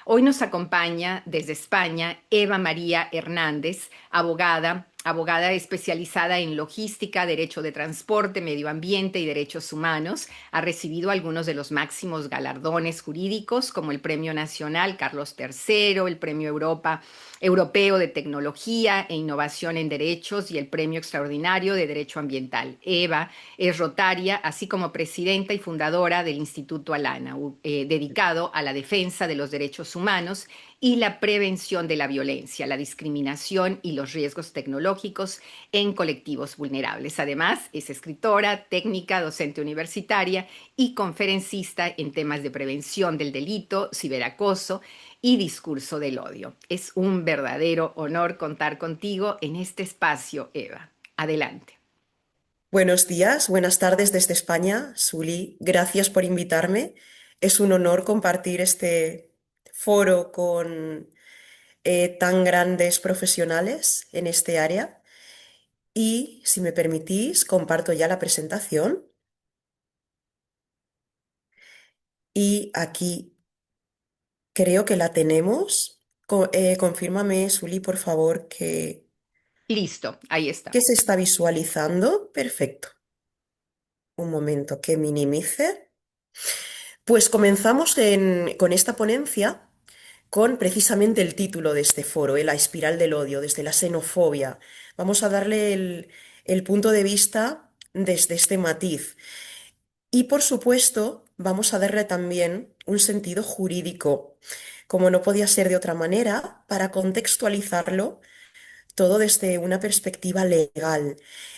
Hoy nos acompaña desde España Eva María Hernández, abogada especializada en logística, derecho de transporte, medio ambiente y derechos humanos. Ha recibido algunos de los máximos galardones jurídicos como el Premio Nacional Carlos III, el Premio Europeo de Tecnología e Innovación en Derechos y el Premio Extraordinario de Derecho Ambiental. Eva es rotaria, así como presidenta y fundadora del Instituto Alana, dedicado a la defensa de los derechos humanos y la prevención de la violencia, la discriminación y los riesgos tecnológicos en colectivos vulnerables. Además, es escritora, técnica, docente universitaria y conferencista en temas de prevención del delito, ciberacoso y discurso del odio. Es un verdadero honor contar contigo en este espacio, Eva. Adelante. Buenos días, buenas tardes desde España. Suli, gracias por invitarme. Es un honor compartir este foro con tan grandes profesionales en este área. Y si me permitís, comparto ya la presentación. Y aquí creo que la tenemos. Confírmame, Suli, por favor, Listo, ahí que está. se está visualizando. Perfecto. Un momento que minimice. Pues comenzamos con esta ponencia con precisamente el título de este foro, la espiral del odio, desde la xenofobia. Vamos a darle el punto de vista desde este matiz. Y por supuesto, vamos a darle también un sentido jurídico, como no podía ser de otra manera, para contextualizarlo todo desde una perspectiva legal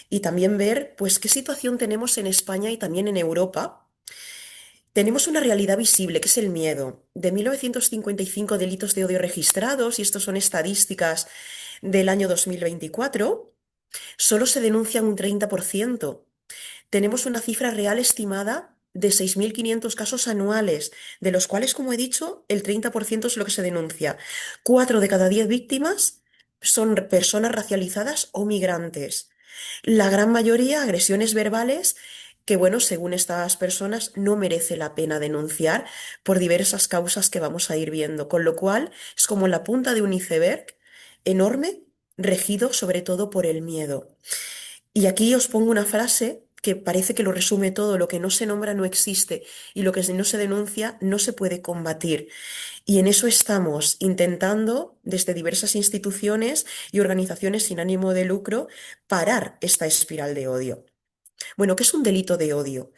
y también ver, pues, qué situación tenemos en España y también en Europa. Tenemos una realidad visible, que es el miedo. De 1955 delitos de odio registrados, y estos son estadísticas del año 2024, solo se denuncian un 30%. Tenemos una cifra real estimada de 6.500 casos anuales, de los cuales, como he dicho, el 30% es lo que se denuncia. 4 de cada 10 víctimas son personas racializadas o migrantes. La gran mayoría agresiones verbales que, bueno, según estas personas, no merece la pena denunciar por diversas causas que vamos a ir viendo, con lo cual es como la punta de un iceberg enorme, regido sobre todo por el miedo. Y aquí os pongo una frase que parece que lo resume todo: lo que no se nombra no existe y lo que no se denuncia no se puede combatir. Y en eso estamos intentando, desde diversas instituciones y organizaciones sin ánimo de lucro, parar esta espiral de odio. Bueno, ¿qué es un delito de odio?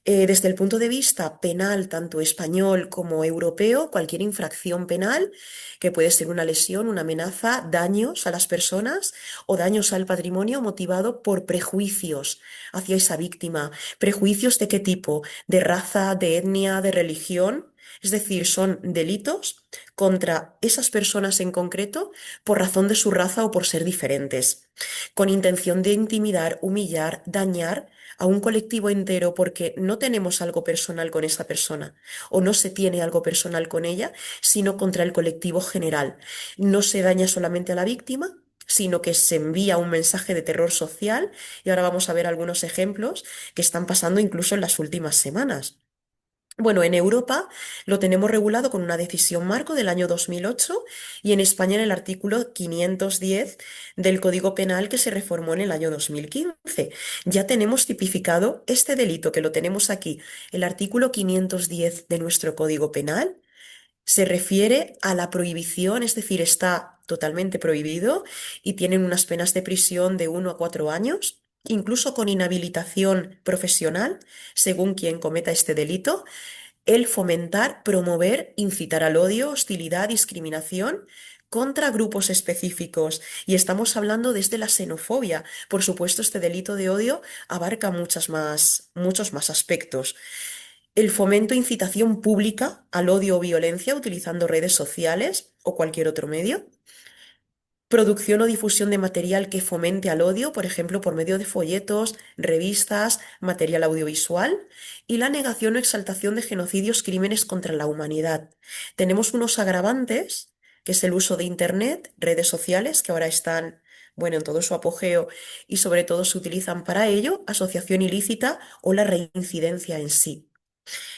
Desde el punto de vista penal, tanto español como europeo, cualquier infracción penal, que puede ser una lesión, una amenaza, daños a las personas o daños al patrimonio motivado por prejuicios hacia esa víctima. ¿Prejuicios de qué tipo? ¿De raza, de etnia, de religión? Es decir, son delitos contra esas personas en concreto por razón de su raza o por ser diferentes, con intención de intimidar, humillar, dañar a un colectivo entero porque no tenemos algo personal con esa persona o no se tiene algo personal con ella, sino contra el colectivo general. No se daña solamente a la víctima, sino que se envía un mensaje de terror social, y ahora vamos a ver algunos ejemplos que están pasando incluso en las últimas semanas. Bueno, en Europa lo tenemos regulado con una decisión marco del año 2008 y en España en el artículo 510 del Código Penal, que se reformó en el año 2015. Ya tenemos tipificado este delito, que lo tenemos aquí. El artículo 510 de nuestro Código Penal se refiere a la prohibición, es decir, está totalmente prohibido y tienen unas penas de prisión de 1 a 4 años, incluso con inhabilitación profesional, según quien cometa este delito, el fomentar, promover, incitar al odio, hostilidad, discriminación contra grupos específicos. Y estamos hablando desde la xenofobia. Por supuesto, este delito de odio abarca muchos más aspectos. El fomento e incitación pública al odio o violencia utilizando redes sociales o cualquier otro medio. Producción o difusión de material que fomente al odio, por ejemplo, por medio de folletos, revistas, material audiovisual, y la negación o exaltación de genocidios, crímenes contra la humanidad. Tenemos unos agravantes, que es el uso de Internet, redes sociales, que ahora están, bueno, en todo su apogeo y sobre todo se utilizan para ello, asociación ilícita o la reincidencia en sí.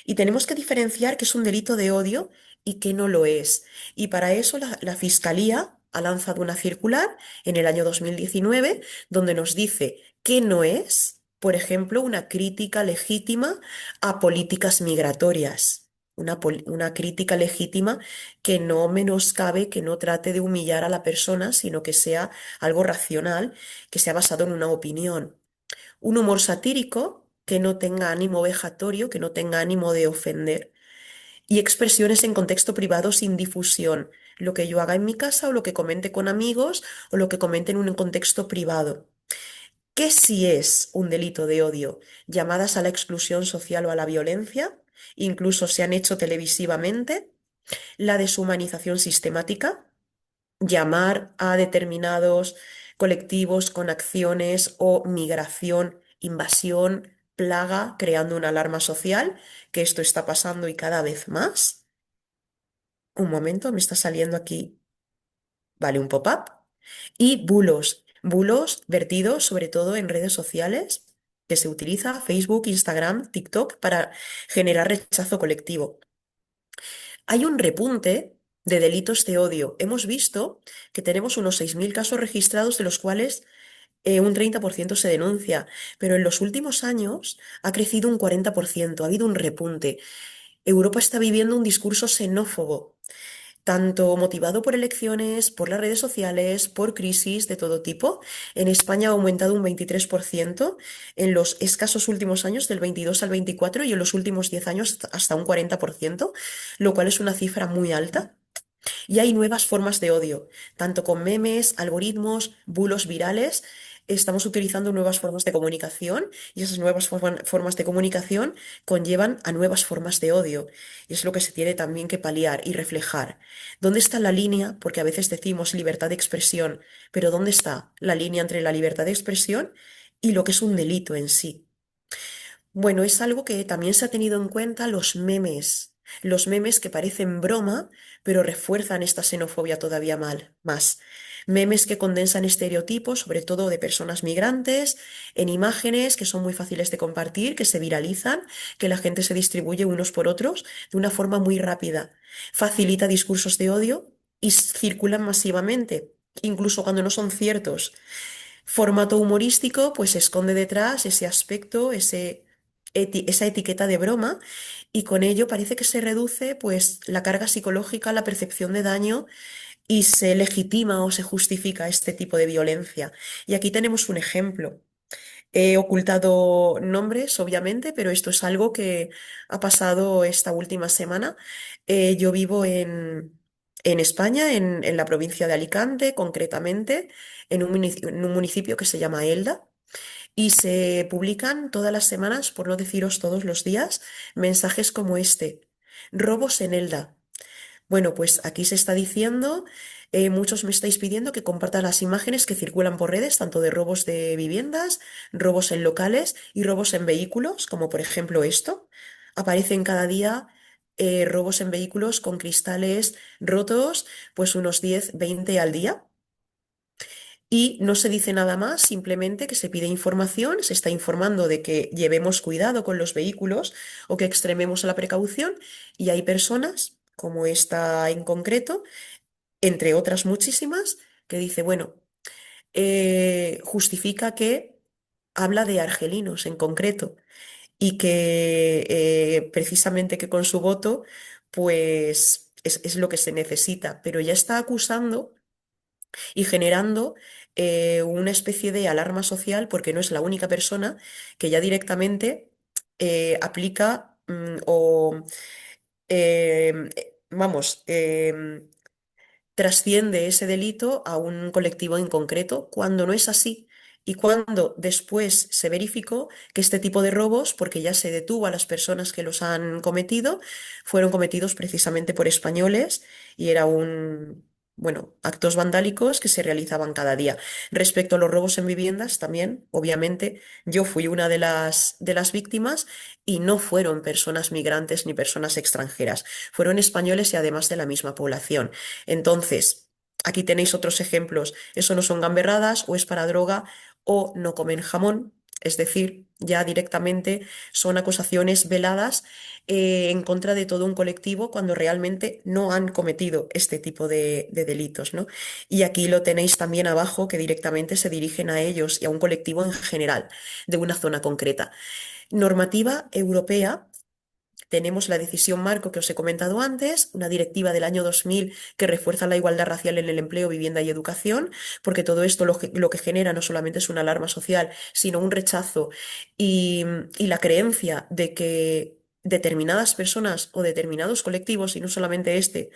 Y tenemos que diferenciar qué es un delito de odio y qué no lo es. Y para eso la Fiscalía ha lanzado una circular en el año 2019 donde nos dice qué no es, por ejemplo, una crítica legítima a políticas migratorias. Una crítica legítima que no menoscabe, que no trate de humillar a la persona, sino que sea algo racional, que sea basado en una opinión. Un humor satírico que no tenga ánimo vejatorio, que no tenga ánimo de ofender. Y expresiones en contexto privado sin difusión. Lo que yo haga en mi casa o lo que comente con amigos o lo que comente en un contexto privado. ¿Qué si es un delito de odio? Llamadas a la exclusión social o a la violencia, incluso se han hecho televisivamente. La deshumanización sistemática, llamar a determinados colectivos con acciones o migración, invasión, plaga, creando una alarma social, que esto está pasando y cada vez más. Un momento, me está saliendo aquí, vale, un pop-up. Y bulos vertidos sobre todo en redes sociales, que se utiliza Facebook, Instagram, TikTok para generar rechazo colectivo. Hay un repunte de delitos de odio. Hemos visto que tenemos unos 6.000 casos registrados, de los cuales un 30% se denuncia, pero en los últimos años ha crecido un 40%, ha habido un repunte. Europa está viviendo un discurso xenófobo, tanto motivado por elecciones, por las redes sociales, por crisis de todo tipo. En España ha aumentado un 23% en los escasos últimos años, del 22 al 24, y en los últimos 10 años hasta un 40%, lo cual es una cifra muy alta. Y hay nuevas formas de odio, tanto con memes, algoritmos, bulos virales. Estamos utilizando nuevas formas de comunicación y esas nuevas formas de comunicación conllevan a nuevas formas de odio. Y es lo que se tiene también que paliar y reflejar. ¿Dónde está la línea? Porque a veces decimos libertad de expresión, pero ¿dónde está la línea entre la libertad de expresión y lo que es un delito en sí? Bueno, es algo que también se ha tenido en cuenta los memes. Los memes que parecen broma, pero refuerzan esta xenofobia todavía más. Memes que condensan estereotipos, sobre todo de personas migrantes, en imágenes que son muy fáciles de compartir, que se viralizan, que la gente se distribuye unos por otros de una forma muy rápida. Facilita discursos de odio y circulan masivamente, incluso cuando no son ciertos. Formato humorístico, pues se esconde detrás ese aspecto, esa etiqueta de broma, y con ello parece que se reduce pues la carga psicológica, la percepción de daño, y se legitima o se justifica este tipo de violencia. Y aquí tenemos un ejemplo. He ocultado nombres, obviamente, pero esto es algo que ha pasado esta última semana. Yo vivo en España, en la provincia de Alicante, concretamente, en un municipio que se llama Elda, y se publican todas las semanas, por no deciros todos los días, mensajes como este: robos en Elda. Bueno, pues aquí se está diciendo, muchos me estáis pidiendo que comparta las imágenes que circulan por redes, tanto de robos de viviendas, robos en locales y robos en vehículos, como por ejemplo esto. Aparecen cada día robos en vehículos con cristales rotos, pues unos 10, 20 al día. Y no se dice nada más, simplemente que se pide información, se está informando de que llevemos cuidado con los vehículos o que extrememos la precaución, y hay personas, como esta en concreto, entre otras muchísimas, que dice, bueno, justifica que habla de argelinos en concreto y que precisamente que con su voto, pues es lo que se necesita, pero ya está acusando y generando una especie de alarma social, porque no es la única persona que ya directamente aplica o, vamos, trasciende ese delito a un colectivo en concreto, cuando no es así. Y cuando después se verificó que este tipo de robos, porque ya se detuvo a las personas que los han cometido, fueron cometidos precisamente por españoles, y era bueno, actos vandálicos que se realizaban cada día. Respecto a los robos en viviendas, también, obviamente, yo fui una de las víctimas, y no fueron personas migrantes ni personas extranjeras, fueron españoles y además de la misma población. Entonces, aquí tenéis otros ejemplos. Eso no son gamberradas, o es para droga, o no comen jamón. Es decir, ya directamente son acusaciones veladas en contra de todo un colectivo cuando realmente no han cometido este tipo de delitos, ¿no? Y aquí lo tenéis también abajo, que directamente se dirigen a ellos y a un colectivo en general, de una zona concreta. Normativa europea. Tenemos la decisión marco que os he comentado antes, una directiva del año 2000 que refuerza la igualdad racial en el empleo, vivienda y educación, porque todo esto lo que genera no solamente es una alarma social, sino un rechazo y la creencia de que determinadas personas o determinados colectivos, y no solamente este,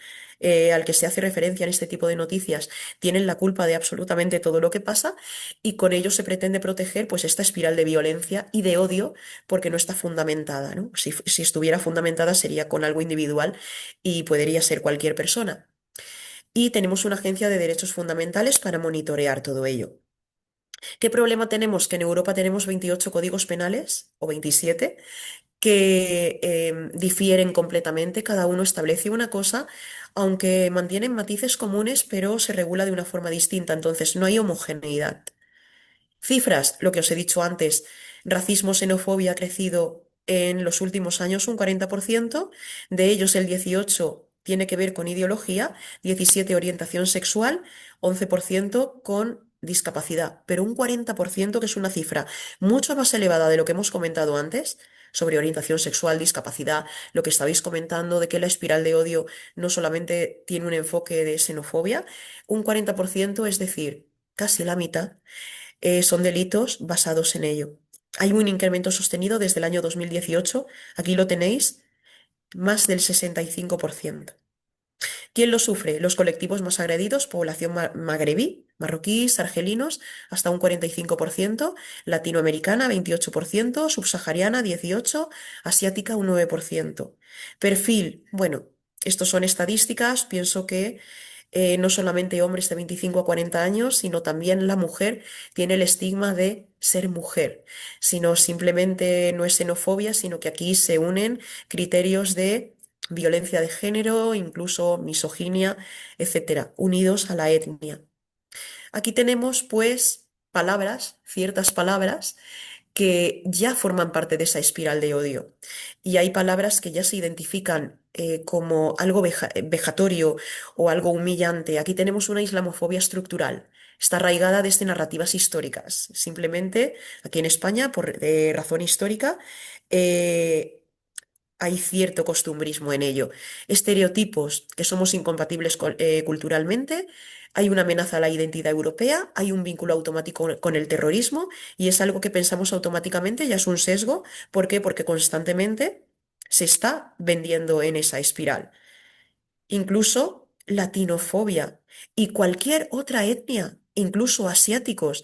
al que se hace referencia en este tipo de noticias, tienen la culpa de absolutamente todo lo que pasa y con ello se pretende proteger pues esta espiral de violencia y de odio porque no está fundamentada, ¿no? Si estuviera fundamentada sería con algo individual y podría ser cualquier persona. Y tenemos una agencia de derechos fundamentales para monitorear todo ello. ¿Qué problema tenemos? Que en Europa tenemos 28 códigos penales o 27 que difieren completamente, cada uno establece una cosa, aunque mantienen matices comunes, pero se regula de una forma distinta, entonces no hay homogeneidad. Cifras, lo que os he dicho antes, racismo, xenofobia ha crecido en los últimos años un 40%, de ellos el 18 tiene que ver con ideología, 17 orientación sexual, 11% con discapacidad, pero un 40% que es una cifra mucho más elevada de lo que hemos comentado antes sobre orientación sexual, discapacidad, lo que estabais comentando de que la espiral de odio no solamente tiene un enfoque de xenofobia, un 40%, es decir, casi la mitad son delitos basados en ello. Hay un incremento sostenido desde el año 2018, aquí lo tenéis, más del 65%. ¿Quién lo sufre? Los colectivos más agredidos, población magrebí, marroquíes, argelinos, hasta un 45%, latinoamericana 28%, subsahariana 18%, asiática un 9%. Perfil, bueno, estos son estadísticas, pienso que no solamente hombres de 25 a 40 años, sino también la mujer tiene el estigma de ser mujer, sino simplemente no es xenofobia, sino que aquí se unen criterios de violencia de género, incluso misoginia, etcétera, unidos a la etnia. Aquí tenemos, pues, palabras, ciertas palabras que ya forman parte de esa espiral de odio. Y hay palabras que ya se identifican como algo vejatorio o algo humillante. Aquí tenemos una islamofobia estructural. Está arraigada desde narrativas históricas. Simplemente, aquí en España, por razón histórica, eh, hay cierto costumbrismo en ello. Estereotipos que somos incompatibles culturalmente, hay una amenaza a la identidad europea, hay un vínculo automático con el terrorismo y es algo que pensamos automáticamente, ya es un sesgo. ¿Por qué? Porque constantemente se está vendiendo en esa espiral. Incluso latinofobia y cualquier otra etnia, incluso asiáticos.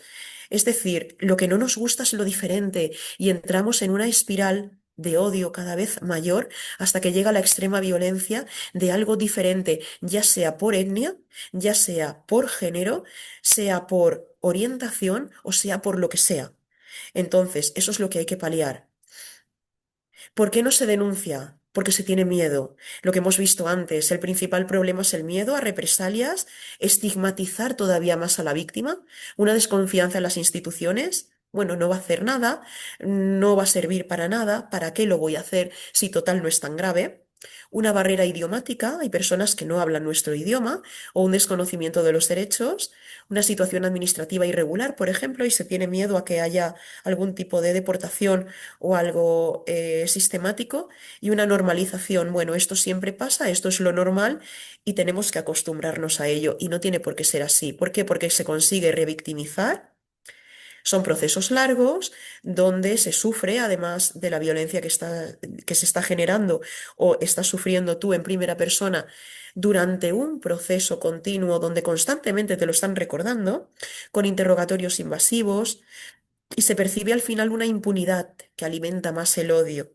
Es decir, lo que no nos gusta es lo diferente y entramos en una espiral de odio cada vez mayor hasta que llega la extrema violencia de algo diferente, ya sea por etnia, ya sea por género, sea por orientación o sea por lo que sea. Entonces, eso es lo que hay que paliar. ¿Por qué no se denuncia? Porque se tiene miedo. Lo que hemos visto antes, el principal problema es el miedo a represalias, estigmatizar todavía más a la víctima, una desconfianza en las instituciones. Bueno, no va a hacer nada, no va a servir para nada, ¿para qué lo voy a hacer si total no es tan grave? Una barrera idiomática, hay personas que no hablan nuestro idioma, o un desconocimiento de los derechos, una situación administrativa irregular, por ejemplo, y se tiene miedo a que haya algún tipo de deportación o algo sistemático y una normalización. Bueno, esto siempre pasa, esto es lo normal y tenemos que acostumbrarnos a ello y no tiene por qué ser así. ¿Por qué? Porque se consigue revictimizar. Son procesos largos donde se sufre, además de la violencia que se está generando o estás sufriendo tú en primera persona durante un proceso continuo donde constantemente te lo están recordando, con interrogatorios invasivos, y se percibe al final una impunidad que alimenta más el odio.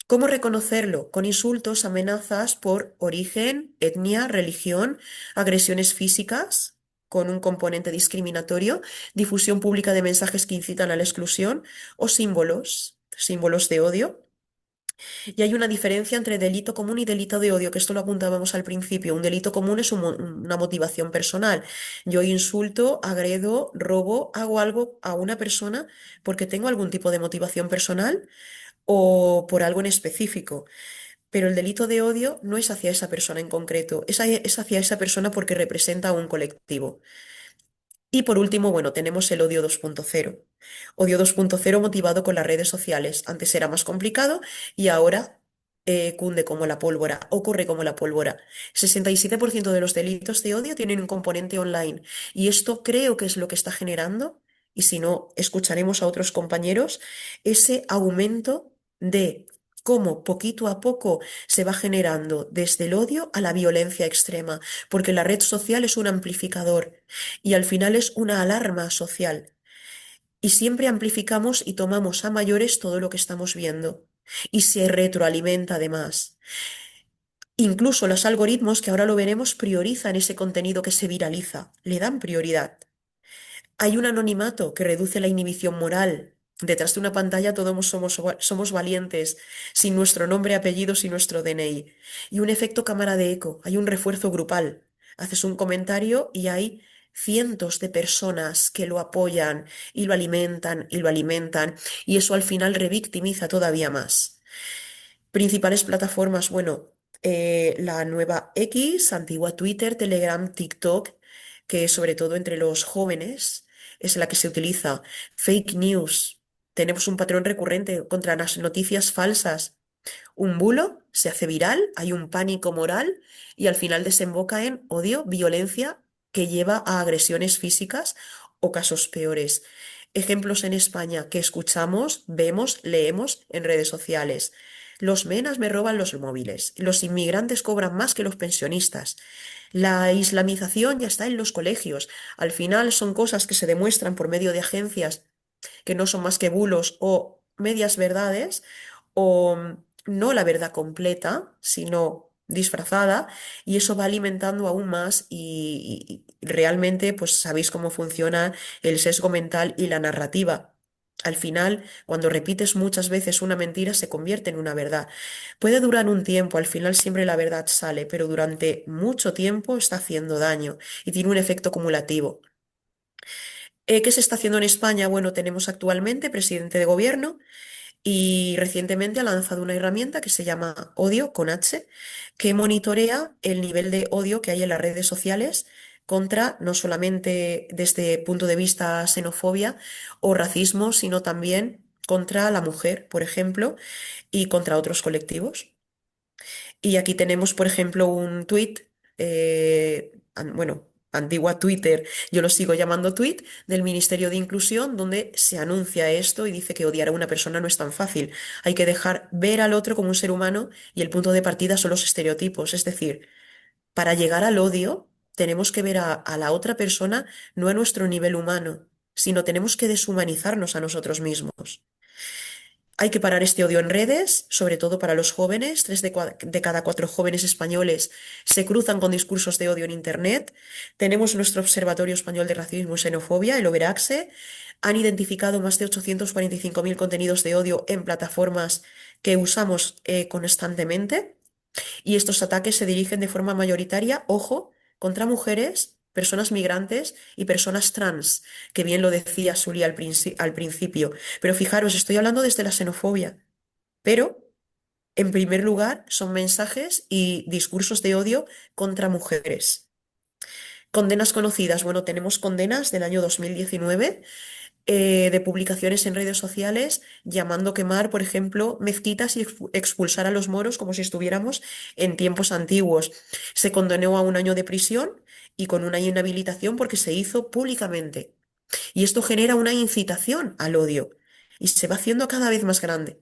¿Cómo reconocerlo? Con insultos, amenazas por origen, etnia, religión, agresiones físicas con un componente discriminatorio, difusión pública de mensajes que incitan a la exclusión o símbolos, símbolos de odio. Y hay una diferencia entre delito común y delito de odio, que esto lo apuntábamos al principio. Un delito común es una motivación personal. Yo insulto, agredo, robo, hago algo a una persona porque tengo algún tipo de motivación personal o por algo en específico. Pero el delito de odio no es hacia esa persona en concreto, es hacia esa persona porque representa a un colectivo. Y por último, bueno, tenemos el odio 2.0. Odio 2.0 motivado con las redes sociales. Antes era más complicado y ahora cunde como la pólvora, ocurre como la pólvora. 67% de los delitos de odio tienen un componente online y esto creo que es lo que está generando, y si no, escucharemos a otros compañeros, ese aumento de cómo poquito a poco se va generando desde el odio a la violencia extrema, porque la red social es un amplificador y al final es una alarma social. Y siempre amplificamos y tomamos a mayores todo lo que estamos viendo. Y se retroalimenta además. Incluso los algoritmos, que ahora lo veremos, priorizan ese contenido que se viraliza, le dan prioridad. Hay un anonimato que reduce la inhibición moral. Detrás de una pantalla todos somos valientes, sin nuestro nombre, apellidos y nuestro DNI. Y un efecto cámara de eco, hay un refuerzo grupal. Haces un comentario y hay cientos de personas que lo apoyan y lo alimentan y lo alimentan, y eso al final revictimiza todavía más. Principales plataformas, bueno, la nueva X, antigua Twitter, Telegram, TikTok, que sobre todo entre los jóvenes es la que se utiliza. Fake news. Tenemos un patrón recurrente contra las noticias falsas. Un bulo se hace viral, hay un pánico moral y al final desemboca en odio, violencia que lleva a agresiones físicas o casos peores. Ejemplos en España que escuchamos, vemos, leemos en redes sociales. Los menas me roban los móviles. Los inmigrantes cobran más que los pensionistas. La islamización ya está en los colegios. Al final son cosas que se demuestran por medio de agencias que no son más que bulos o medias verdades, o no la verdad completa, sino disfrazada, y eso va alimentando aún más y realmente pues sabéis cómo funciona el sesgo mental y la narrativa. Al final, cuando repites muchas veces una mentira, se convierte en una verdad. Puede durar un tiempo, al final siempre la verdad sale, pero durante mucho tiempo está haciendo daño y tiene un efecto acumulativo. ¿Qué se está haciendo en España? Bueno, tenemos actualmente presidente de gobierno y recientemente ha lanzado una herramienta que se llama Odio con H, que monitorea el nivel de odio que hay en las redes sociales contra no solamente desde el punto de vista xenofobia o racismo, sino también contra la mujer, por ejemplo, y contra otros colectivos. Y aquí tenemos, por ejemplo, un tuit, bueno, antigua Twitter, yo lo sigo llamando tuit, del Ministerio de Inclusión, donde se anuncia esto y dice que odiar a una persona no es tan fácil. Hay que dejar ver al otro como un ser humano y el punto de partida son los estereotipos. Es decir, para llegar al odio, tenemos que ver a la otra persona no a nuestro nivel humano, sino tenemos que deshumanizarnos a nosotros mismos. Hay que parar este odio en redes, sobre todo para los jóvenes. Tres de cada cuatro jóvenes españoles se cruzan con discursos de odio en Internet. Tenemos nuestro Observatorio Español de Racismo y Xenofobia, el OBERAXE. Han identificado más de 845.000 contenidos de odio en plataformas que usamos constantemente. Y estos ataques se dirigen de forma mayoritaria, ojo, contra mujeres, personas migrantes y personas trans, que bien lo decía Suli al principio. Pero fijaros, estoy hablando desde la xenofobia, pero en primer lugar son mensajes y discursos de odio contra mujeres. Condenas conocidas. Bueno, tenemos condenas del año 2019 de publicaciones en redes sociales llamando a quemar, por ejemplo, mezquitas y expulsar a los moros como si estuviéramos en tiempos antiguos. Se condenó a un año de prisión y con una inhabilitación porque se hizo públicamente. Y esto genera una incitación al odio y se va haciendo cada vez más grande.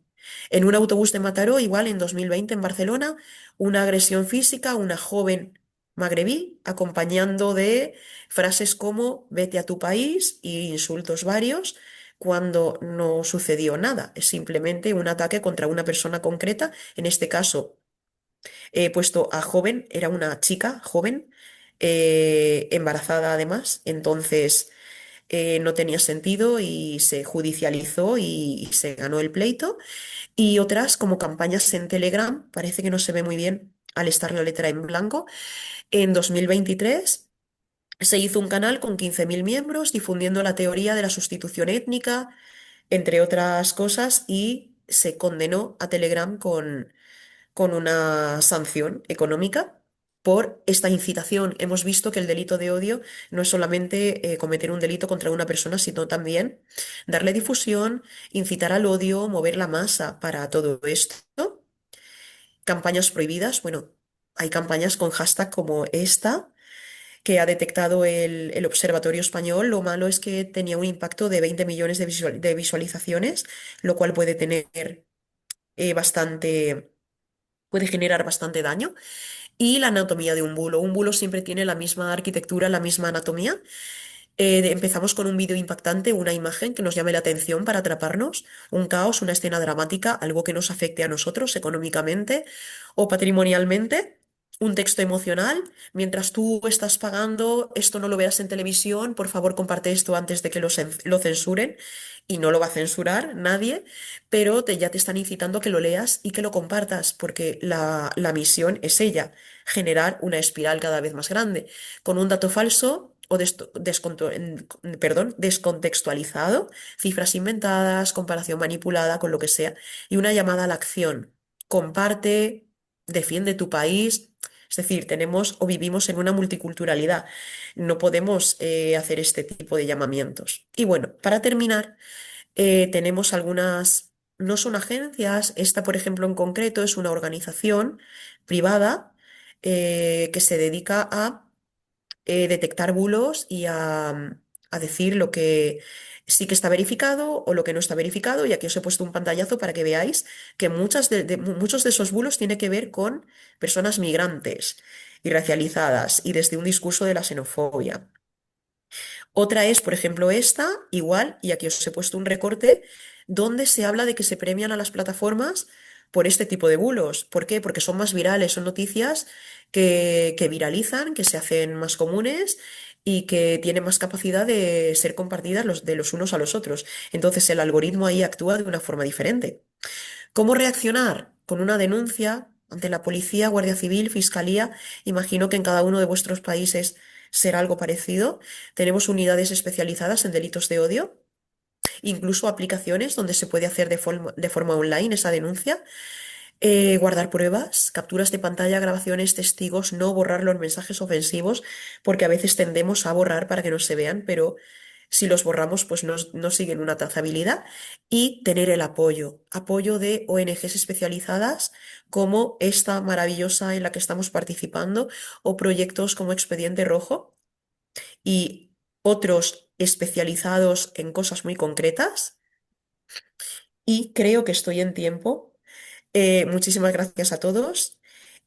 En un autobús de Mataró, igual en 2020 en Barcelona, una agresión física a una joven magrebí, acompañando de frases como vete a tu país y insultos varios, cuando no sucedió nada. Es simplemente un ataque contra una persona concreta. En este caso, he puesto a joven, era una chica joven, embarazada además. Entonces, no tenía sentido y se judicializó y se ganó el pleito. Y otras como campañas en Telegram, parece que no se ve muy bien al estar la letra en blanco. En 2023 se hizo un canal con 15.000 miembros difundiendo la teoría de la sustitución étnica, entre otras cosas, y se condenó a Telegram con una sanción económica por esta incitación. Hemos visto que el delito de odio no es solamente cometer un delito contra una persona, sino también darle difusión, incitar al odio, mover la masa para todo esto. Campañas prohibidas, bueno, hay campañas con hashtag como esta que ha detectado el Observatorio Español. Lo malo es que tenía un impacto de 20 millones de visualizaciones, lo cual puede tener bastante, puede generar bastante daño. Y la anatomía de un bulo. Un bulo siempre tiene la misma arquitectura, la misma anatomía. Empezamos con un vídeo impactante, una imagen que nos llame la atención para atraparnos, un caos, una escena dramática, algo que nos afecte a nosotros económicamente o patrimonialmente, un texto emocional. Mientras tú estás pagando, esto no lo veas en televisión, por favor comparte esto antes de que lo censuren. Y no lo va a censurar nadie, pero ya te están incitando a que lo leas y que lo compartas, porque la misión es ella, generar una espiral cada vez más grande con un dato falso o descontextualizado, cifras inventadas, comparación manipulada con lo que sea, y una llamada a la acción. Comparte, defiende tu país. Es decir, tenemos o vivimos en una multiculturalidad. No podemos hacer este tipo de llamamientos. Y bueno, para terminar, tenemos algunas, no son agencias, esta por ejemplo en concreto es una organización privada que se dedica a detectar bulos y a decir lo que sí que está verificado o lo que no está verificado. Y aquí os he puesto un pantallazo para que veáis que muchos de esos bulos tienen que ver con personas migrantes y racializadas y desde un discurso de la xenofobia. Otra es, por ejemplo, esta, igual, y aquí os he puesto un recorte, donde se habla de que se premian a las plataformas por este tipo de bulos. ¿Por qué? Porque son más virales, son noticias que viralizan, que se hacen más comunes y que tienen más capacidad de ser compartidas de los unos a los otros. Entonces el algoritmo ahí actúa de una forma diferente. ¿Cómo reaccionar? Con una denuncia ante la policía, Guardia Civil, Fiscalía. Imagino que en cada uno de vuestros países será algo parecido. Tenemos unidades especializadas en delitos de odio, incluso aplicaciones donde se puede hacer de forma online esa denuncia. Guardar pruebas, capturas de pantalla, grabaciones, testigos, no borrar los mensajes ofensivos, porque a veces tendemos a borrar para que no se vean, pero si los borramos, pues no siguen una trazabilidad. Y tener el apoyo de ONGs especializadas como esta maravillosa en la que estamos participando, o proyectos como Expediente Rojo y otros especializados en cosas muy concretas. Y creo que estoy en tiempo. Muchísimas gracias a todos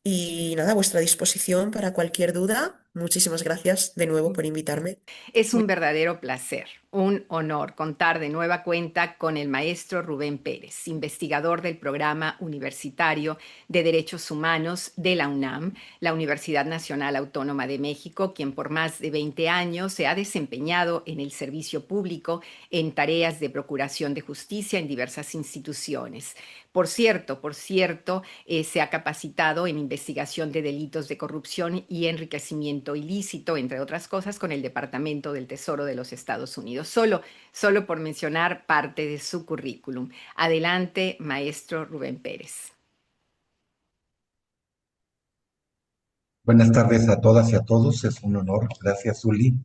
y nada, a vuestra disposición para cualquier duda. Muchísimas gracias de nuevo por invitarme. Es un verdadero placer, un honor contar de nueva cuenta con el maestro Rubén Pérez, investigador del Programa Universitario de Derechos Humanos de la UNAM, la Universidad Nacional Autónoma de México, quien por más de 20 años se ha desempeñado en el servicio público en tareas de procuración de justicia en diversas instituciones. Por cierto, se ha capacitado en investigación de delitos de corrupción y enriquecimiento ilícito, entre otras cosas, con el Departamento del Tesoro de los Estados Unidos. Solo por mencionar parte de su currículum. Adelante, maestro Rubén Pérez. Buenas tardes a todas y a todos. Es un honor. Gracias, Zuli,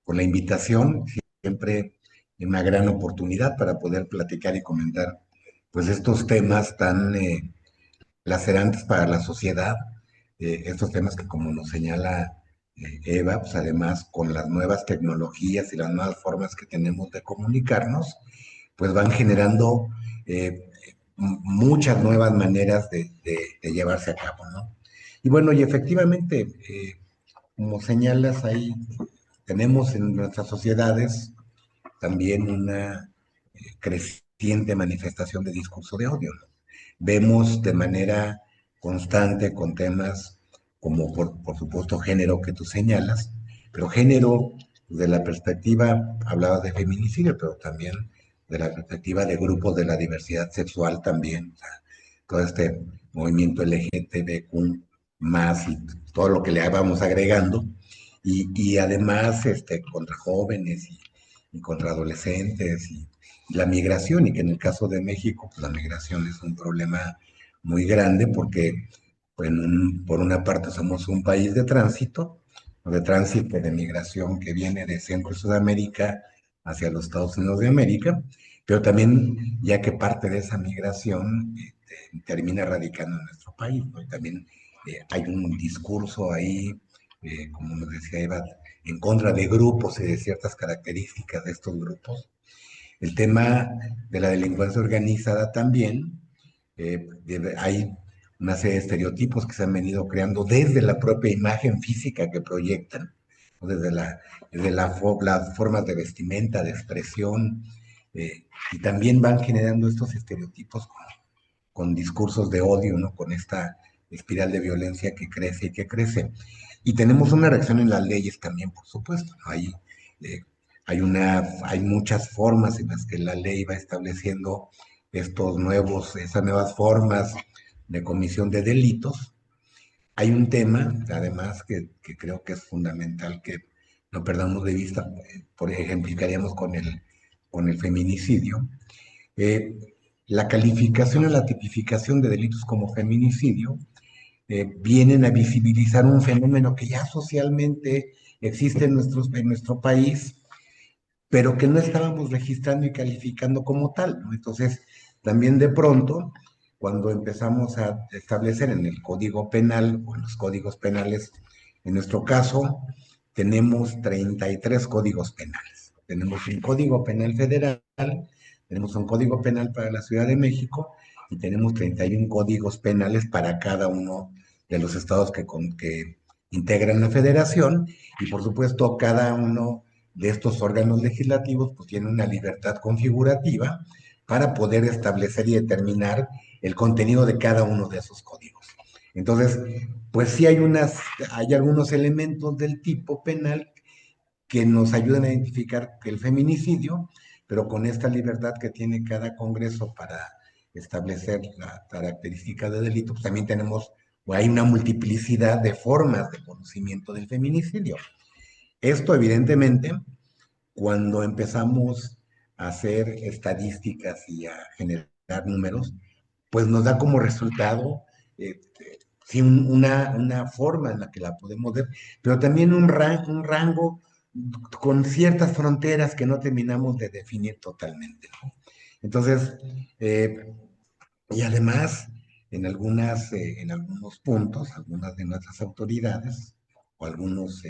por la invitación. Siempre una gran oportunidad para poder platicar y comentar pues estos temas tan lacerantes para la sociedad, estos temas que como nos señala Eva, pues además con las nuevas tecnologías y las nuevas formas que tenemos de comunicarnos, pues van generando muchas nuevas maneras de llevarse a cabo, ¿no? Y bueno, y efectivamente, como señalas ahí, tenemos en nuestras sociedades también una creciente manifestación de discurso de odio, ¿no? Vemos de manera constante con temas como por supuesto género que tú señalas, pero género desde la perspectiva, hablaba de feminicidio, pero también de la perspectiva de grupos de la diversidad sexual también, o sea, todo este movimiento LGTBQ más y todo lo que le vamos agregando, y además contra jóvenes y contra adolescentes y la migración, y que en el caso de México, pues la migración es un problema muy grande porque pues, por una parte somos un país de tránsito, o de tránsito de migración que viene de Centro y Sudamérica hacia los Estados Unidos de América, pero también ya que parte de esa migración termina radicando en nuestro país, ¿no? Y también hay un discurso ahí, como nos decía Eva, en contra de grupos y de ciertas características de estos grupos. El tema de la delincuencia organizada también, hay una serie de estereotipos que se han venido creando desde la propia imagen física que proyectan, ¿no? Las formas de vestimenta, de expresión, y también van generando estos estereotipos con discursos de odio, ¿no? Con esta espiral de violencia que crece y que crece. Y tenemos una reacción en las leyes también, por supuesto, ¿no? Eh, hay muchas formas en las que la ley va estableciendo esas nuevas formas de comisión de delitos. Hay un tema, además, que creo que es fundamental que no perdamos de vista, por ejemplificaríamos con el feminicidio. Eh, la calificación o la tipificación de delitos como feminicidio vienen a visibilizar un fenómeno que ya socialmente existe en nuestro país, pero que no estábamos registrando y calificando como tal, ¿no? Entonces, también de pronto, cuando empezamos a establecer en el Código Penal o en los códigos penales, en nuestro caso, tenemos 33 códigos penales. Tenemos un Código Penal Federal, tenemos un Código Penal para la Ciudad de México y tenemos 31 códigos penales para cada uno de los estados que integran la federación, y por supuesto cada uno de estos órganos legislativos pues tiene una libertad configurativa para poder establecer y determinar el contenido de cada uno de esos códigos. Entonces, pues sí hay algunos elementos del tipo penal que nos ayudan a identificar el feminicidio, pero con esta libertad que tiene cada Congreso para establecer la característica de delito, pues también o hay una multiplicidad de formas de conocimiento del feminicidio. Esto, evidentemente, cuando empezamos a hacer estadísticas y a generar números, pues nos da como resultado eh, sí, una forma en la que la podemos ver, pero también un rango con ciertas fronteras que no terminamos de definir totalmente, ¿no? Entonces, eh, y además, en algunos puntos, algunas de nuestras autoridades, o algunos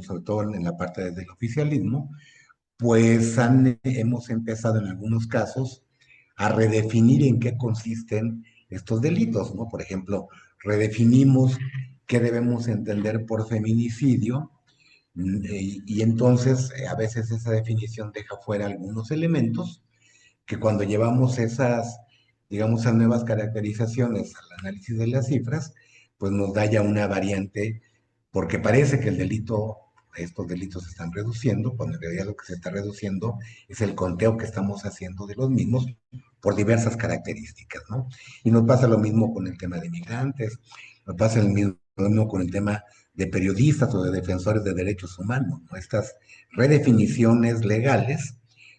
sobre todo en la parte del oficialismo, pues hemos empezado en algunos casos a redefinir en qué consisten estos delitos, ¿no? Por ejemplo, redefinimos qué debemos entender por feminicidio, y entonces a veces esa definición deja fuera algunos elementos que cuando llevamos digamos, esas nuevas caracterizaciones al análisis de las cifras, pues nos da ya una variante, porque parece que estos delitos se están reduciendo, cuando en realidad lo que se está reduciendo es el conteo que estamos haciendo de los mismos por diversas características, ¿no? Y nos pasa lo mismo con el tema de migrantes, nos pasa lo mismo con el tema de periodistas o de defensores de derechos humanos, ¿no? Estas redefiniciones legales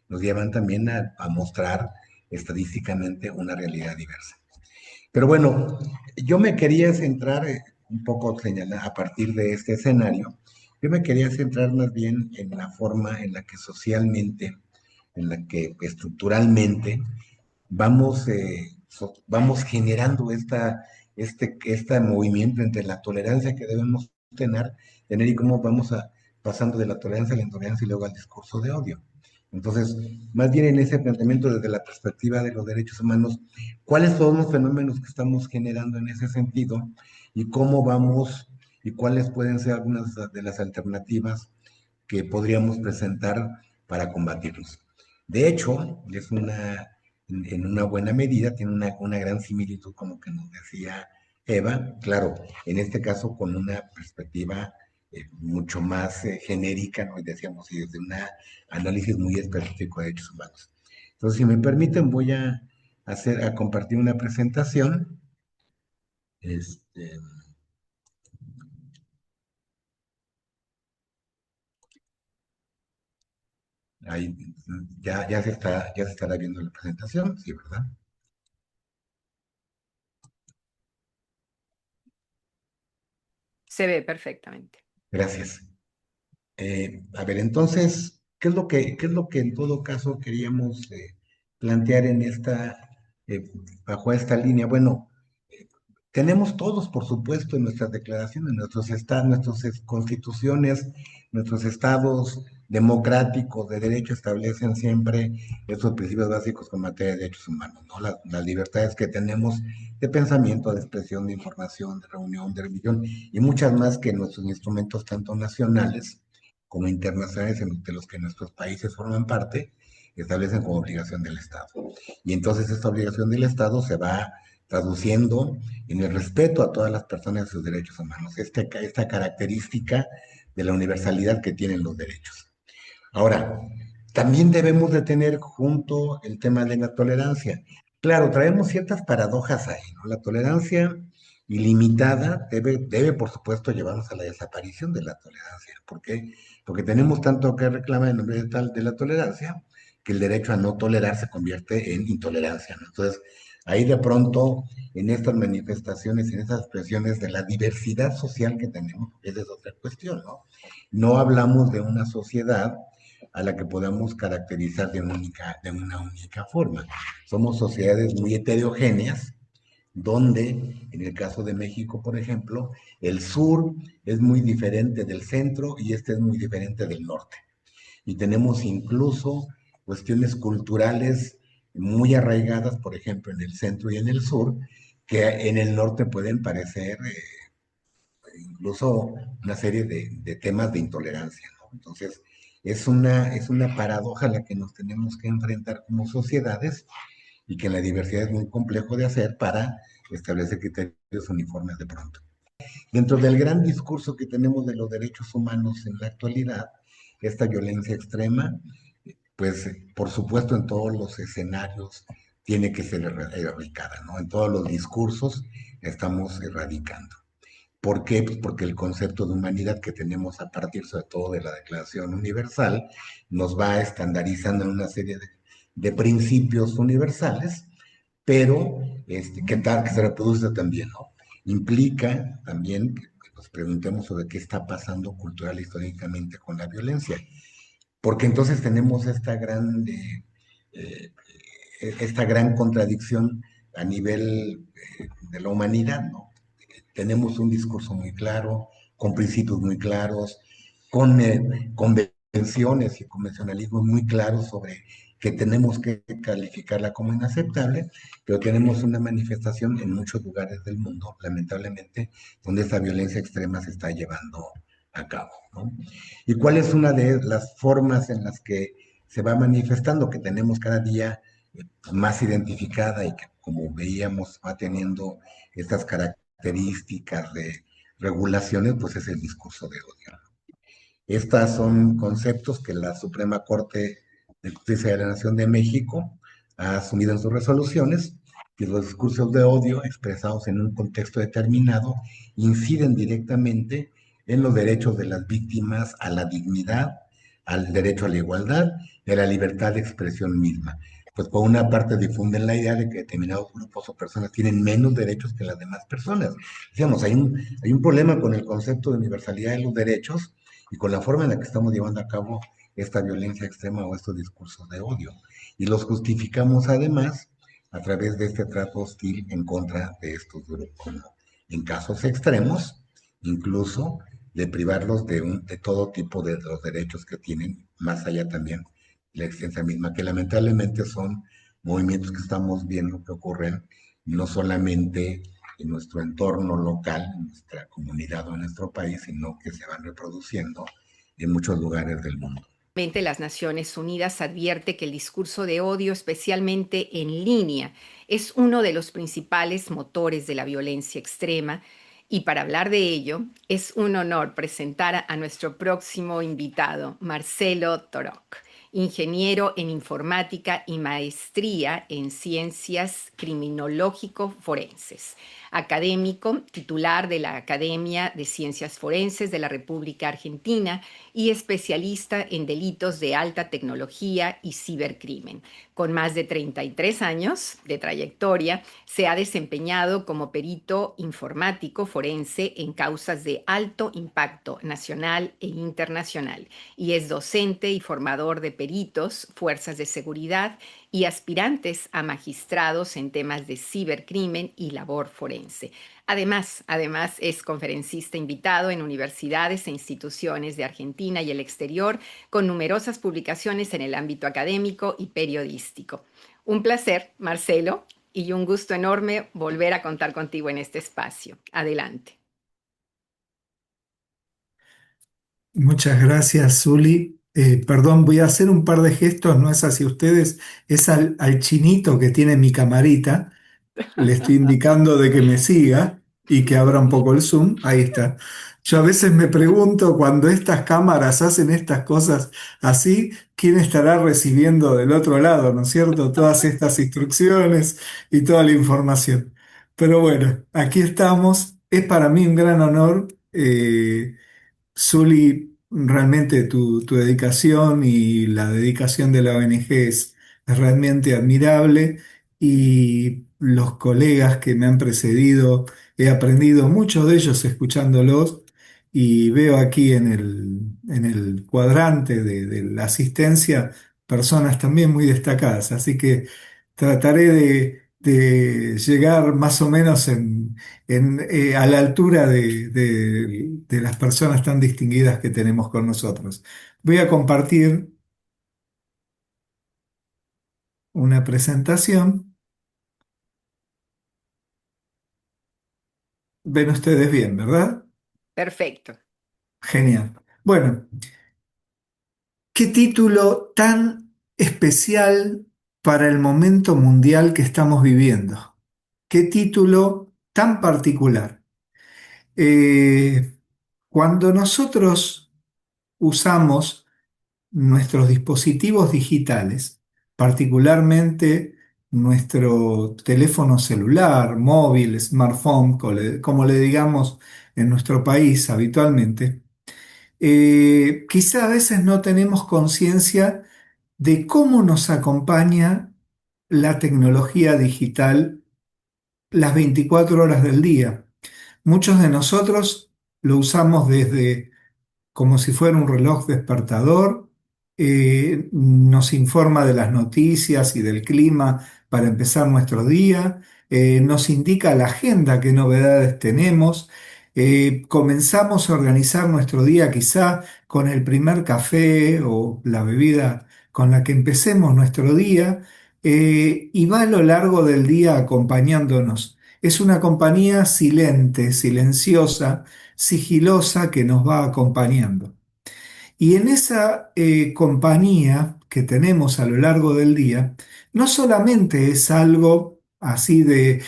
nos llevan también a mostrar estadísticamente una realidad diversa. Pero bueno, yo me quería centrar un poco señalar a partir de este escenario, yo me quería centrar más bien en la forma en la que socialmente, en la que estructuralmente vamos generando este movimiento entre la tolerancia que debemos tener y cómo pasando de la tolerancia a la intolerancia y luego al discurso de odio. Entonces, más bien en ese planteamiento desde la perspectiva de los derechos humanos, ¿cuáles son los fenómenos que estamos generando en ese sentido y cómo vamos y cuáles pueden ser algunas de las alternativas que podríamos presentar para combatirlos? De hecho, en una buena medida, tiene una gran similitud, como que nos decía Eva, claro, en este caso con una perspectiva mucho más genérica, ¿no? Y decíamos, y desde un análisis muy específico de derechos humanos. Entonces, si me permiten, voy a compartir una presentación. Este, ahí, ya se estará viendo la presentación, sí, ¿verdad? Se ve perfectamente. Gracias. A ver, entonces, ¿qué es lo que en todo caso queríamos plantear en bajo esta línea? Bueno, tenemos todos, por supuesto, en nuestras declaraciones, nuestros estados, nuestras constituciones, nuestros estados democráticos de derecho establecen siempre estos principios básicos con materia de derechos humanos, ¿no? Las libertades que tenemos de pensamiento, de expresión, de información, de reunión, de religión y muchas más que nuestros instrumentos tanto nacionales como internacionales de los que nuestros países forman parte, establecen como obligación del Estado. Y entonces esta obligación del Estado se va traduciendo en el respeto a todas las personas y sus derechos humanos, esta característica de la universalidad que tienen los derechos. Ahora, también debemos de tener junto el tema de la tolerancia. Claro, traemos ciertas paradojas ahí, ¿no? La tolerancia ilimitada debe, por supuesto, llevarnos a la desaparición de la tolerancia. ¿Por qué? Porque tenemos tanto que reclamar en nombre de la tolerancia que el derecho a no tolerar se convierte en intolerancia, ¿no? Entonces, ahí de pronto, en estas manifestaciones, en estas expresiones de la diversidad social que tenemos, esa es otra cuestión, ¿no? No hablamos de una sociedad a la que podamos caracterizar de una única forma. Somos sociedades muy heterogéneas, donde, en el caso de México, por ejemplo, el sur es muy diferente del centro y este es muy diferente del norte. Y tenemos incluso cuestiones culturales muy arraigadas, por ejemplo, en el centro y en el sur, que en el norte pueden parecer incluso una serie de temas de intolerancia, ¿no? Entonces, es una paradoja a la que nos tenemos que enfrentar como sociedades y que en la diversidad es muy complejo de hacer para establecer criterios uniformes de pronto. Dentro del gran discurso que tenemos de los derechos humanos en la actualidad, esta violencia extrema, pues por supuesto en todos los escenarios tiene que ser erradicada, ¿no? En todos los discursos estamos erradicando. ¿Por qué? Pues porque el concepto de humanidad que tenemos a partir sobre todo de la Declaración Universal nos va estandarizando en una serie de principios universales, pero que se reproduce también, ¿no? Implica también que nos preguntemos sobre qué está pasando cultural e históricamente con la violencia, porque entonces tenemos eh, esta gran contradicción a nivel de la humanidad, ¿no? Tenemos un discurso muy claro, con principios muy claros, con convenciones y convencionalismos muy claros sobre que tenemos que calificarla como inaceptable, pero tenemos una manifestación en muchos lugares del mundo, lamentablemente, donde esta violencia extrema se está llevando a cabo, ¿no? ¿Y cuál es una de las formas en las que se va manifestando, que tenemos cada día más identificada y que, como veíamos, va teniendo estas características de regulaciones, pues es el discurso de odio? Estos son conceptos que la Suprema Corte de Justicia de la Nación de México ha asumido en sus resoluciones, que los discursos de odio expresados en un contexto determinado inciden directamente en los derechos de las víctimas a la dignidad, al derecho a la igualdad y a la libertad de expresión misma. Pues por una parte difunden la idea de que determinados grupos o personas tienen menos derechos que las demás personas. Digamos, hay un problema con el concepto de universalidad de los derechos y con la forma en la que estamos llevando a cabo esta violencia extrema o estos discursos de odio. Y los justificamos además a través de este trato hostil en contra de estos grupos, ¿no? En casos extremos, incluso de privarlos de todo tipo de los derechos que tienen, más allá también de la existencia misma, que lamentablemente son movimientos que estamos viendo que ocurren no solamente en nuestro entorno local, en nuestra comunidad o en nuestro país, sino que se van reproduciendo en muchos lugares del mundo. Las Naciones Unidas advierte que el discurso de odio, especialmente en línea, es uno de los principales motores de la violencia extrema Y para hablar de ello, es un honor presentar a nuestro próximo invitado, Marcelo Toroc, ingeniero en informática y maestría en ciencias criminológico-forenses, académico, titular de la Academia de Ciencias Forenses de la República Argentina y especialista en delitos de alta tecnología y cibercrimen. Con más de 33 años de trayectoria, se ha desempeñado como perito informático forense en causas de alto impacto nacional e internacional y es docente y formador de peritos, fuerzas de seguridad y aspirantes a magistrados en temas de cibercrimen y labor forense. Además es conferencista invitado en universidades e instituciones de Argentina y el exterior, con numerosas publicaciones en el ámbito académico y periodístico. Un placer, Marcelo, y un gusto enorme volver a contar contigo en este espacio. Adelante. Muchas gracias, Zuli. Perdón, voy a hacer un par de gestos, no es hacia ustedes, es al chinito que tiene mi camarita. Le estoy indicando de que me siga y que abra un poco el zoom. Ahí está. Yo a veces me pregunto cuando estas cámaras hacen estas cosas así, ¿quién estará recibiendo del otro lado, ¿no es cierto? Todas estas instrucciones y toda la información. Pero bueno, aquí estamos. Es para mí un gran honor. Zuli, realmente tu dedicación y la dedicación de la ONG es realmente admirable y los colegas que me han precedido, he aprendido muchos de ellos escuchándolos y veo aquí en el cuadrante de la asistencia personas también muy destacadas, así que trataré de llegar más o menos a la altura de las personas tan distinguidas que tenemos con nosotros. Voy a compartir una presentación. Ven ustedes bien, ¿verdad? Perfecto. Genial. Bueno, qué título tan especial para el momento mundial que estamos viviendo. Qué título tan particular. Eh, Cuando nosotros usamos nuestros dispositivos digitales, particularmente nuestro teléfono celular, móvil, smartphone, como le digamos en nuestro país habitualmente, quizá a veces no tenemos conciencia de cómo nos acompaña la tecnología digital las 24 horas del día. Muchos de nosotros lo usamos desde como si fuera un reloj despertador, nos informa de las noticias y del clima para empezar nuestro día, nos indica la agenda, qué novedades tenemos, comenzamos a organizar nuestro día quizá con el primer café o la bebida con la que empecemos nuestro día, y va a lo largo del día acompañándonos. Es una compañía silente, silenciosa, sigilosa que nos va acompañando. Y en esa compañía que tenemos a lo largo del día, no solamente es algo así de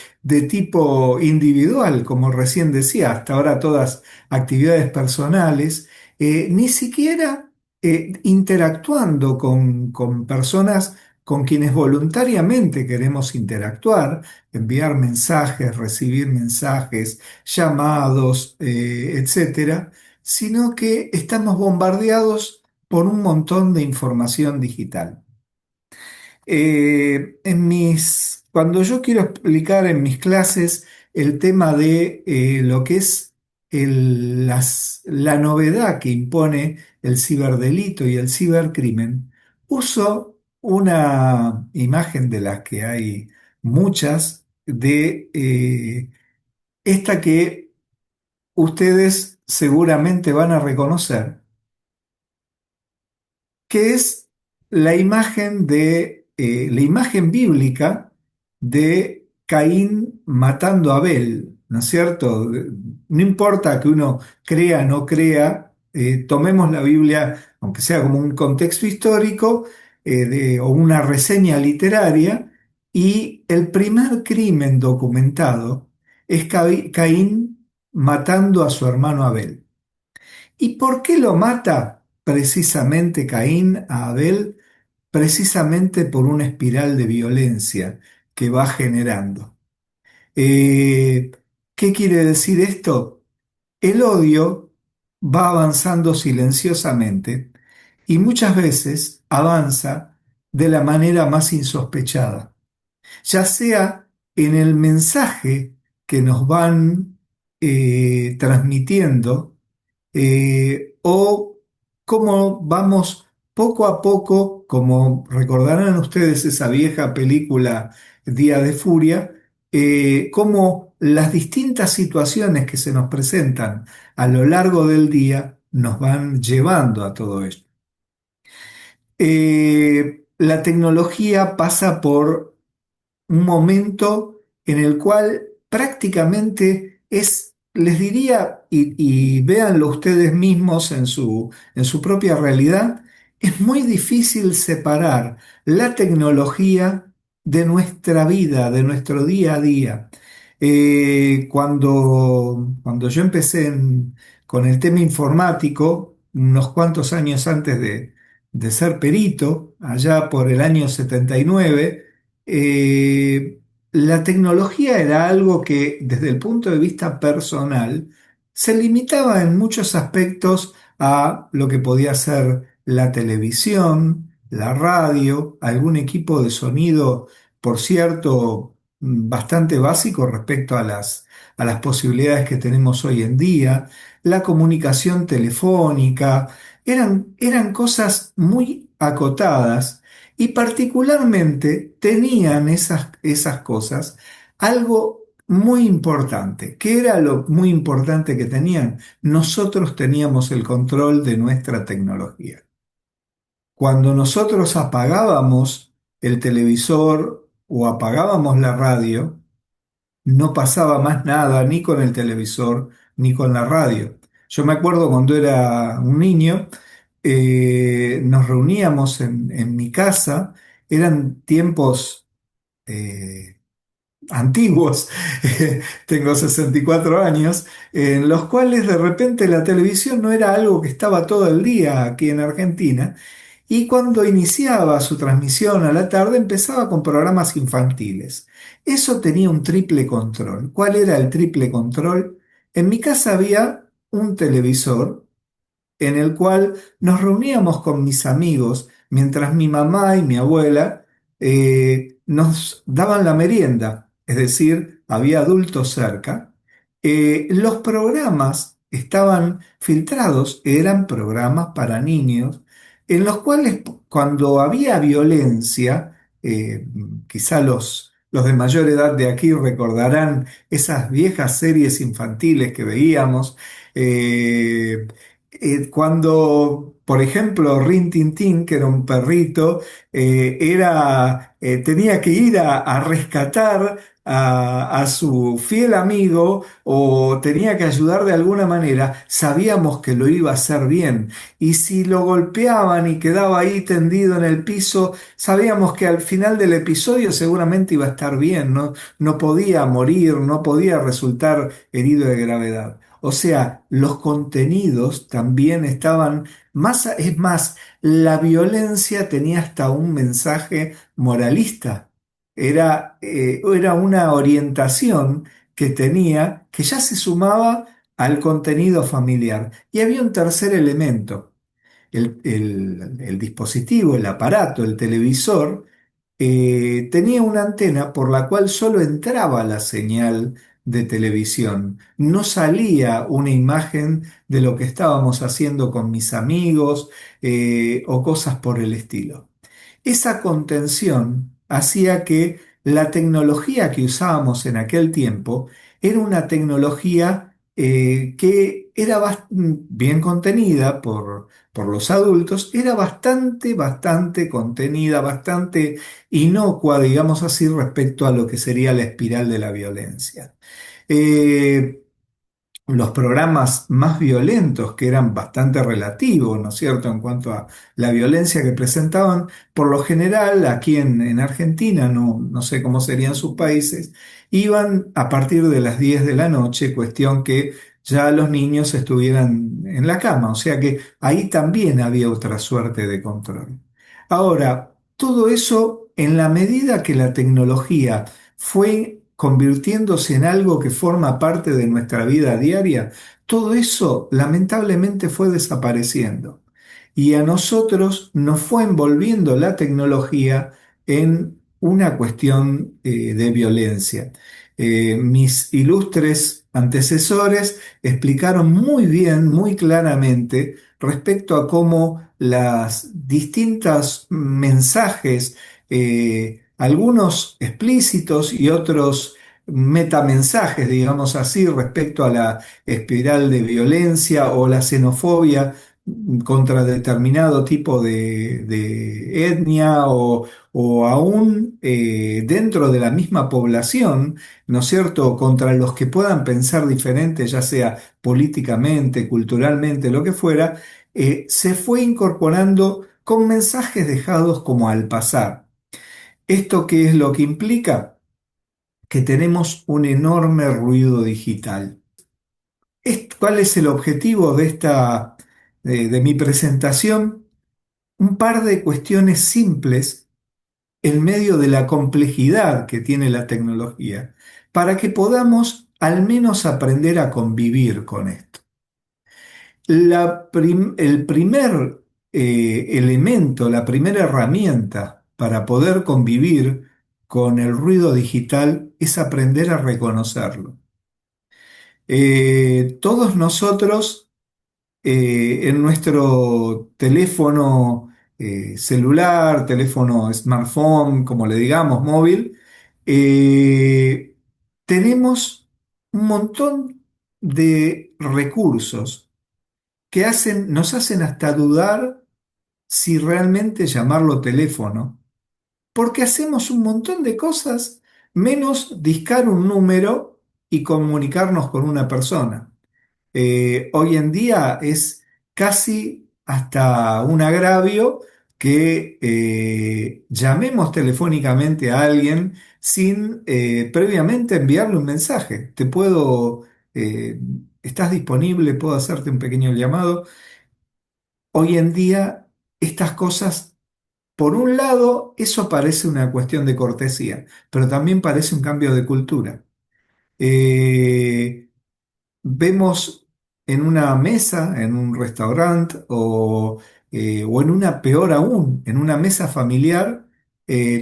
tipo individual, como recién decía, hasta ahora todas actividades personales, ni siquiera interactuando con personas con quienes voluntariamente queremos interactuar, enviar mensajes, recibir mensajes, llamados, etcétera, sino que estamos bombardeados por un montón de información digital. Cuando yo quiero explicar en mis clases el tema de lo que es la novedad que impone el ciberdelito y el cibercrimen, uso una imagen de las que hay muchas, de esta que ustedes seguramente van a reconocer, que es la imagen bíblica de Caín matando a Abel, ¿no es cierto? No importa que uno crea o no crea, tomemos la Biblia, aunque sea como un contexto histórico, o una reseña literaria, y el primer crimen documentado es Caín matando a su hermano Abel. ¿Y por qué lo mata precisamente Caín a Abel? Precisamente por una espiral de violencia que va generando. Eh, ¿Qué quiere decir esto? El odio va avanzando silenciosamente y muchas veces avanza de la manera más insospechada, ya sea en el mensaje que nos van transmitiendo, o cómo vamos poco a poco, como recordarán ustedes esa vieja película Día de Furia, cómo las distintas situaciones que se nos presentan a lo largo del día nos van llevando a todo esto. La tecnología pasa por un momento en el cual prácticamente es, les diría, y véanlo ustedes mismos en su propia realidad, es muy difícil separar la tecnología de nuestra vida, de nuestro día a día. Cuando yo empecé con el tema informático, unos cuantos años antes de ser perito, allá por el año 79, eh, la tecnología era algo que desde el punto de vista personal se limitaba en muchos aspectos a lo que podía ser la televisión, la radio, algún equipo de sonido, por cierto, bastante básico respecto a las posibilidades que tenemos hoy en día, la comunicación telefónica, eran cosas muy acotadas y particularmente tenían esas cosas algo muy importante. ¿Qué era lo muy importante que tenían? Nosotros teníamos el control de nuestra tecnología. Cuando nosotros apagábamos el televisor o apagábamos la radio, no pasaba más nada ni con el televisor ni con la radio. Yo me acuerdo cuando era un niño, nos reuníamos en mi casa, eran tiempos eh, antiguos, tengo 64 años, en los cuales de repente la televisión no era algo que estaba todo el día aquí en Argentina, y cuando iniciaba su transmisión a la tarde empezaba con programas infantiles. Eso tenía un triple control. ¿Cuál era el triple control? En mi casa había un televisor en el cual nos reuníamos con mis amigos mientras mi mamá y mi abuela nos daban la merienda, es decir, había adultos cerca. Los programas estaban filtrados, eran programas para niños, en los cuales cuando había violencia, eh, quizá los de mayor edad de aquí recordarán esas viejas series infantiles que veíamos, eh, cuando, por ejemplo, Rin Tin Tin, que era un perrito, tenía que ir a rescatar a su fiel amigo o tenía que ayudar de alguna manera, sabíamos que lo iba a hacer bien. Y si lo golpeaban y quedaba ahí tendido en el piso, sabíamos que al final del episodio seguramente iba a estar bien, no podía morir, no podía resultar herido de gravedad. O sea, los contenidos también estaban más, es más, la violencia tenía hasta un mensaje moralista. Era una orientación que tenía que ya se sumaba al contenido familiar. Y había un tercer elemento, el dispositivo, el aparato, el televisor, tenía una antena por la cual solo entraba la señal de televisión. No salía una imagen de lo que estábamos haciendo con mis amigos, o cosas por el estilo. Esa contención hacía que la tecnología que usábamos en aquel tiempo era una tecnología que era bien contenida por los adultos, era bastante contenida, bastante inocua, digamos así, respecto a lo que sería la espiral de la violencia. Eh, los programas más violentos, que eran bastante relativos, ¿no es cierto?, en cuanto a la violencia que presentaban, por lo general aquí en Argentina, no sé cómo serían sus países, iban a partir de las 10 de la noche, cuestión que ya los niños estuvieran en la cama, o sea que ahí también había otra suerte de control. Ahora, todo eso en la medida que la tecnología fue convirtiéndose en algo que forma parte de nuestra vida diaria, todo eso lamentablemente fue desapareciendo. Y a nosotros nos fue envolviendo la tecnología en una cuestión de violencia. Mis ilustres antecesores explicaron muy bien, muy claramente, respecto a cómo las distintos mensajes, algunos explícitos y otros metamensajes, digamos así, respecto a la espiral de violencia o la xenofobia contra determinado tipo de etnia o aún dentro de la misma población, ¿no es cierto?, contra los que puedan pensar diferente, ya sea políticamente, culturalmente, lo que fuera, se fue incorporando con mensajes dejados como al pasar. ¿Esto qué es lo que implica? Que tenemos un enorme ruido digital. ¿Cuál es el objetivo de mi presentación? Un par de cuestiones simples en medio de la complejidad que tiene la tecnología, para que podamos al menos aprender a convivir con esto. El primer elemento, la primera herramienta para poder convivir con el ruido digital es aprender a reconocerlo. Todos nosotros en nuestro teléfono celular, teléfono smartphone, como le digamos, móvil, eh, tenemos un montón de recursos que nos hacen hasta dudar si realmente llamarlo teléfono, porque hacemos un montón de cosas menos discar un número y comunicarnos con una persona. Hoy en día es casi hasta un agravio que llamemos telefónicamente a alguien sin previamente enviarle un mensaje. Eh, ¿Estás disponible? ¿Puedo hacerte un pequeño llamado? Hoy en día estas cosas, por un lado, eso parece una cuestión de cortesía, pero también parece un cambio de cultura. Eh, Vemos en una mesa, en un restaurante o en una, peor aún, en una mesa familiar,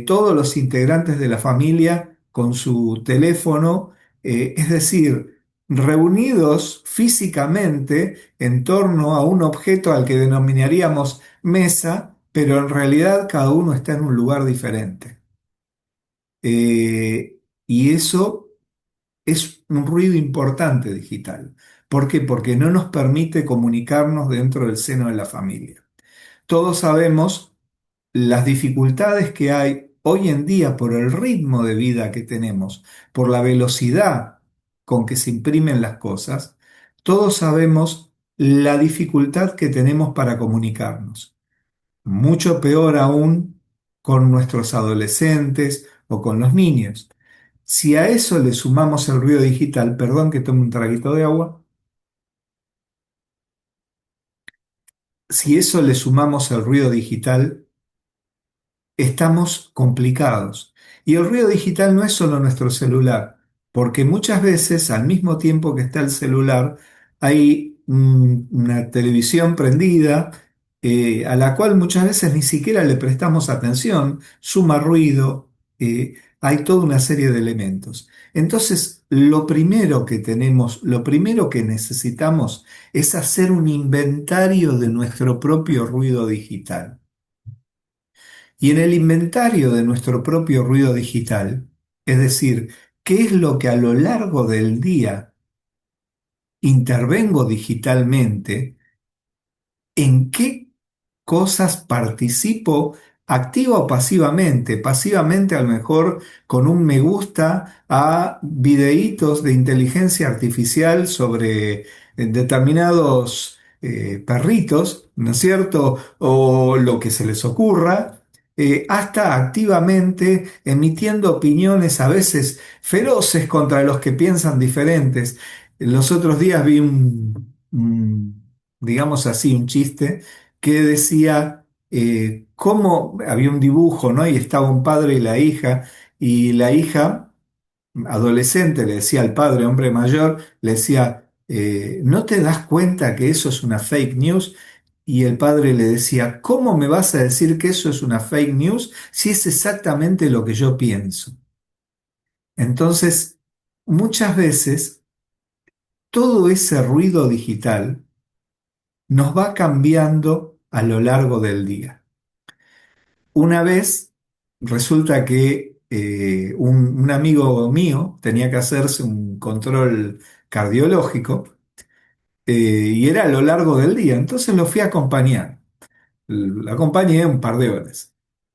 todos los integrantes de la familia con su teléfono, es decir, reunidos físicamente en torno a un objeto al que denominaríamos mesa, pero en realidad cada uno está en un lugar diferente. Y eso es un ruido importante digital. ¿Por qué? Porque no nos permite comunicarnos dentro del seno de la familia. Todos sabemos las dificultades que hay hoy en día por el ritmo de vida que tenemos, por la velocidad con que se imprimen las cosas. Todos sabemos la dificultad que tenemos para comunicarnos. Mucho peor aún con nuestros adolescentes o con los niños. Si a eso le sumamos el ruido digital, perdón que tome un traguito de agua, si eso le sumamos el ruido digital, estamos complicados. Y el ruido digital no es solo nuestro celular, porque muchas veces al mismo tiempo que está el celular hay una televisión prendida a la cual muchas veces ni siquiera le prestamos atención, suma ruido, hay toda una serie de elementos. Entonces, lo primero que tenemos, lo primero que necesitamos es hacer un inventario de nuestro propio ruido digital. Y en el inventario de nuestro propio ruido digital, es decir, qué es lo que a lo largo del día intervengo digitalmente, en qué cosas participo activa o pasivamente. Pasivamente a lo mejor con un me gusta a videitos de inteligencia artificial sobre determinados perritos, ¿no es cierto? O lo que se les ocurra. Hasta activamente emitiendo opiniones a veces feroces contra los que piensan diferentes. Los otros días vi digamos así, un chiste que decía cómo había un dibujo, ¿no? Y estaba un padre y la hija adolescente le decía al padre, hombre mayor, le decía, ¿no te das cuenta que eso es una fake news? Y el padre le decía, ¿cómo me vas a decir que eso es una fake news si es exactamente lo que yo pienso? Entonces, muchas veces todo ese ruido digital nos va cambiando a lo largo del día. Una vez resulta que un amigo mío tenía que hacerse un control cardiológico y era a lo largo del día, entonces lo fui a acompañar. Lo acompañé un par de horas.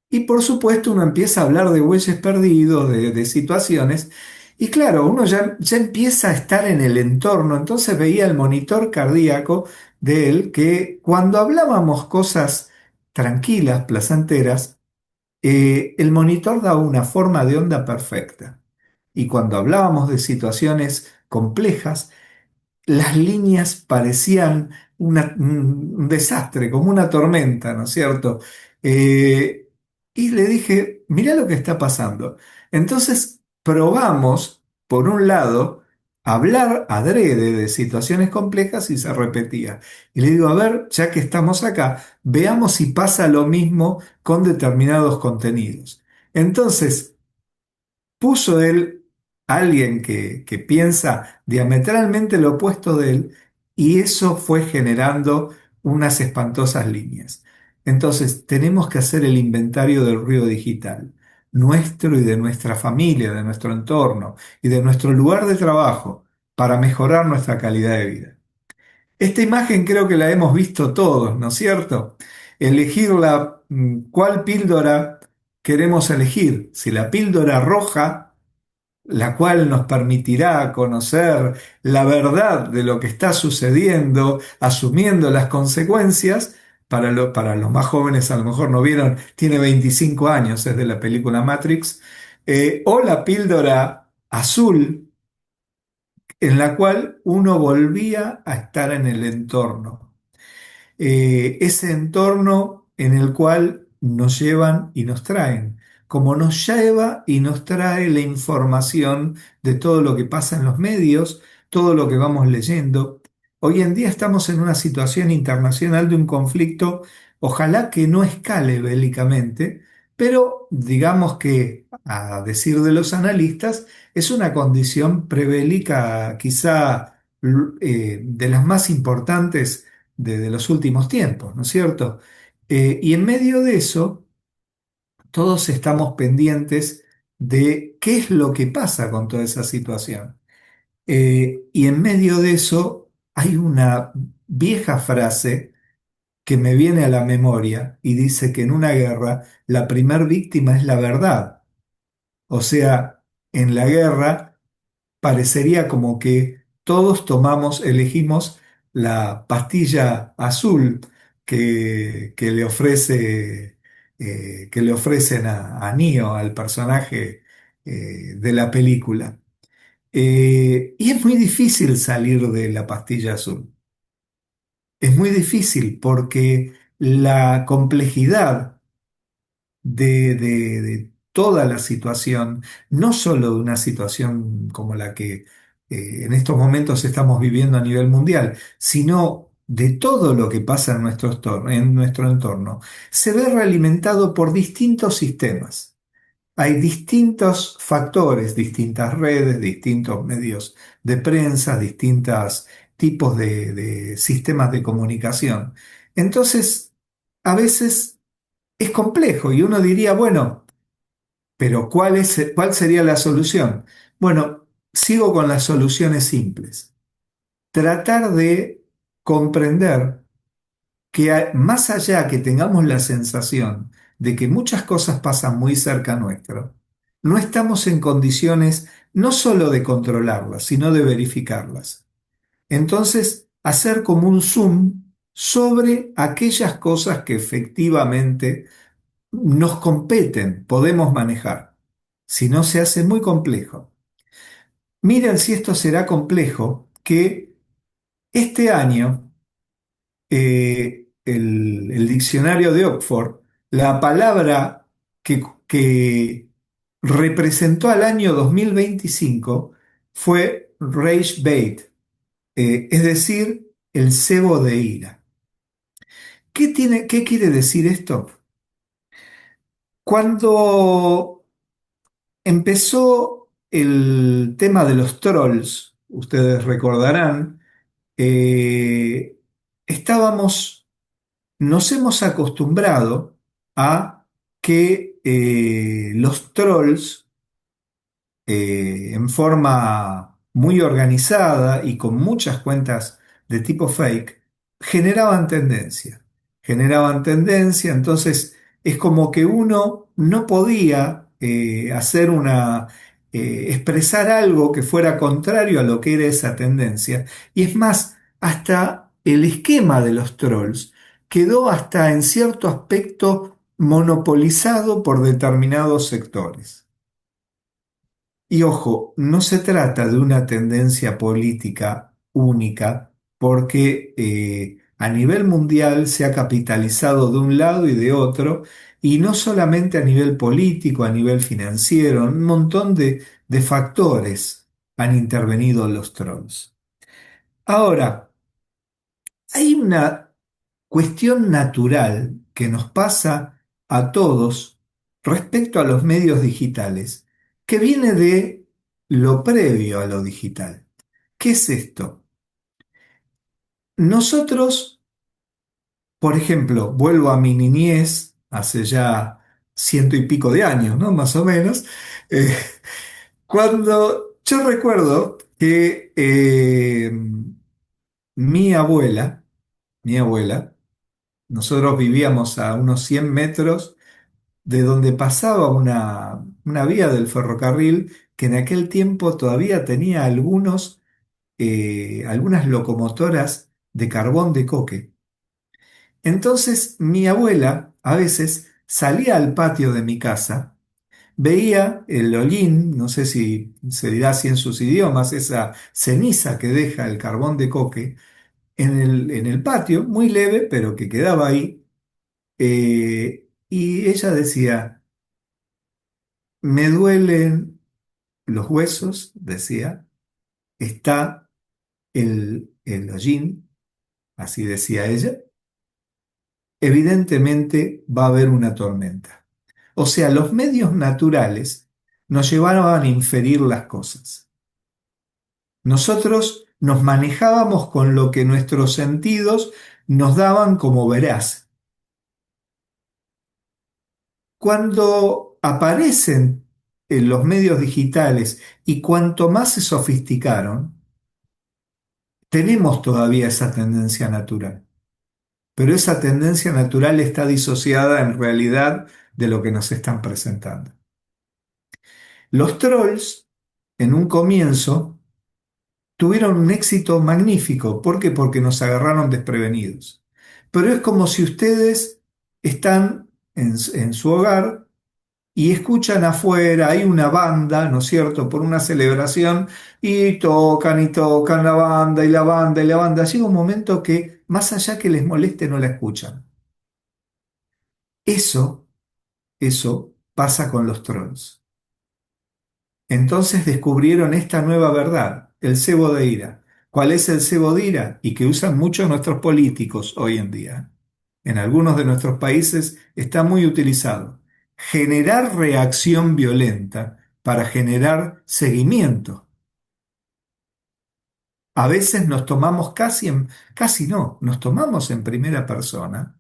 Y por supuesto uno empieza a hablar de bueyes perdidos, de situaciones, y claro, uno ya empieza a estar en el entorno, entonces veía el monitor cardíaco de él que cuando hablábamos cosas tranquilas, placenteras, el monitor daba una forma de onda perfecta. Y cuando hablábamos de situaciones complejas, las líneas parecían un desastre, como una tormenta, ¿no es cierto? Eh, y le dije, mirá lo que está pasando. Entonces probamos, por un lado, hablar adrede de situaciones complejas y se repetía. Y le digo, a ver, ya que estamos acá, veamos si pasa lo mismo con determinados contenidos. Entonces, puso él alguien que piensa diametralmente lo opuesto de él y eso fue generando unas espantosas líneas. Entonces, tenemos que hacer el inventario del ruido digital, nuestro y de nuestra familia, de nuestro entorno y de nuestro lugar de trabajo para mejorar nuestra calidad de vida. Esta imagen creo que la hemos visto todos, ¿no es cierto? Elegir cuál píldora queremos elegir, si la píldora roja, la cual nos permitirá conocer la verdad de lo que está sucediendo, asumiendo las consecuencias. Para los más jóvenes a lo mejor no vieron, tiene 25 años, es de la película Matrix, o la píldora azul, en la cual uno volvía a estar en el entorno, ese entorno en el cual nos llevan y nos traen, como nos lleva y nos trae la información de todo lo que pasa en los medios, todo lo que vamos leyendo. Hoy en día estamos en una situación internacional de un conflicto, ojalá que no escale bélicamente, pero digamos que, a decir de los analistas, es una condición prebélica quizá de las más importantes de los últimos tiempos, ¿no es cierto? Y en medio de eso, todos estamos pendientes de qué es lo que pasa con toda esa situación. Y en medio de eso hay una vieja frase que me viene a la memoria y dice que en una guerra la primer víctima es la verdad. O sea, en la guerra parecería como que todos elegimos la pastilla azul que le que le ofrecen a Neo, al personaje de la película. Y es muy difícil salir de la pastilla azul. Es muy difícil porque la complejidad de toda la situación, no solo de una situación como la que en estos momentos estamos viviendo a nivel mundial, sino de todo lo que pasa en nuestro entorno, se ve realimentado por distintos sistemas. Hay distintos factores, distintas redes, distintos medios de prensa, distintos tipos de sistemas de comunicación. Entonces, a veces es complejo y uno diría, bueno, pero ¿cuál sería la solución? Bueno, sigo con las soluciones simples. Tratar de comprender que más allá que tengamos la sensación de que muchas cosas pasan muy cerca nuestro, no estamos en condiciones no solo de controlarlas, sino de verificarlas. Entonces, hacer como un zoom sobre aquellas cosas que efectivamente nos competen, podemos manejar. Si no, se hace muy complejo. Miren si esto será complejo, que este año el diccionario de Oxford, la palabra que representó al año 2025 fue Rage Bait, es decir, el cebo de ira. ¿Qué quiere decir esto? Cuando empezó el tema de los trolls, ustedes recordarán, eh, estábamos, nos hemos acostumbrado a que los trolls en forma muy organizada y con muchas cuentas de tipo fake, generaban tendencia. Generaban tendencia, entonces es como que uno no podía expresar algo que fuera contrario a lo que era esa tendencia. Y es más, hasta el esquema de los trolls quedó hasta en cierto aspecto monopolizado por determinados sectores. Y ojo, no se trata de una tendencia política única, porque a nivel mundial se ha capitalizado de un lado y de otro, y no solamente a nivel político, a nivel financiero, un montón de factores han intervenido los trolls. Ahora, hay una cuestión natural que nos pasa a todos respecto a los medios digitales, que viene de lo previo a lo digital. ¿Qué es esto? Nosotros, por ejemplo, vuelvo a mi niñez, hace ya ciento y pico de años, ¿no? Más o menos, eh, cuando yo recuerdo que mi abuela, mi abuela, nosotros vivíamos a unos 100 metros de donde pasaba una vía del ferrocarril que en aquel tiempo todavía tenía algunas locomotoras de carbón de coque. Entonces mi abuela a veces salía al patio de mi casa, veía el hollín, no sé si se dirá así en sus idiomas, esa ceniza que deja el carbón de coque en el patio, muy leve, pero que quedaba ahí. Y ella decía, me duelen los huesos, decía, está el hollín, así decía ella, evidentemente va a haber una tormenta. O sea, los medios naturales nos llevaron a inferir las cosas. Nosotros nos manejábamos con lo que nuestros sentidos nos daban como veraz. Cuando aparecen en los medios digitales y cuanto más se sofisticaron, tenemos todavía esa tendencia natural, pero esa tendencia natural está disociada en realidad de lo que nos están presentando. Los trolls, en un comienzo, tuvieron un éxito magnífico. ¿Por qué? Porque nos agarraron desprevenidos. Pero es como si ustedes están en su hogar y escuchan afuera, hay una banda, ¿no es cierto?, por una celebración, y tocan la banda y la banda y la banda. Llega un momento que, más allá que les moleste, no la escuchan. Eso, eso pasa con los trolls. Entonces descubrieron esta nueva verdad, el cebo de ira. ¿Cuál es el cebo de ira? Y que usan muchos nuestros políticos hoy en día. En algunos de nuestros países está muy utilizado. Generar reacción violenta para generar seguimiento. A veces nos tomamos casi no, nos tomamos en primera persona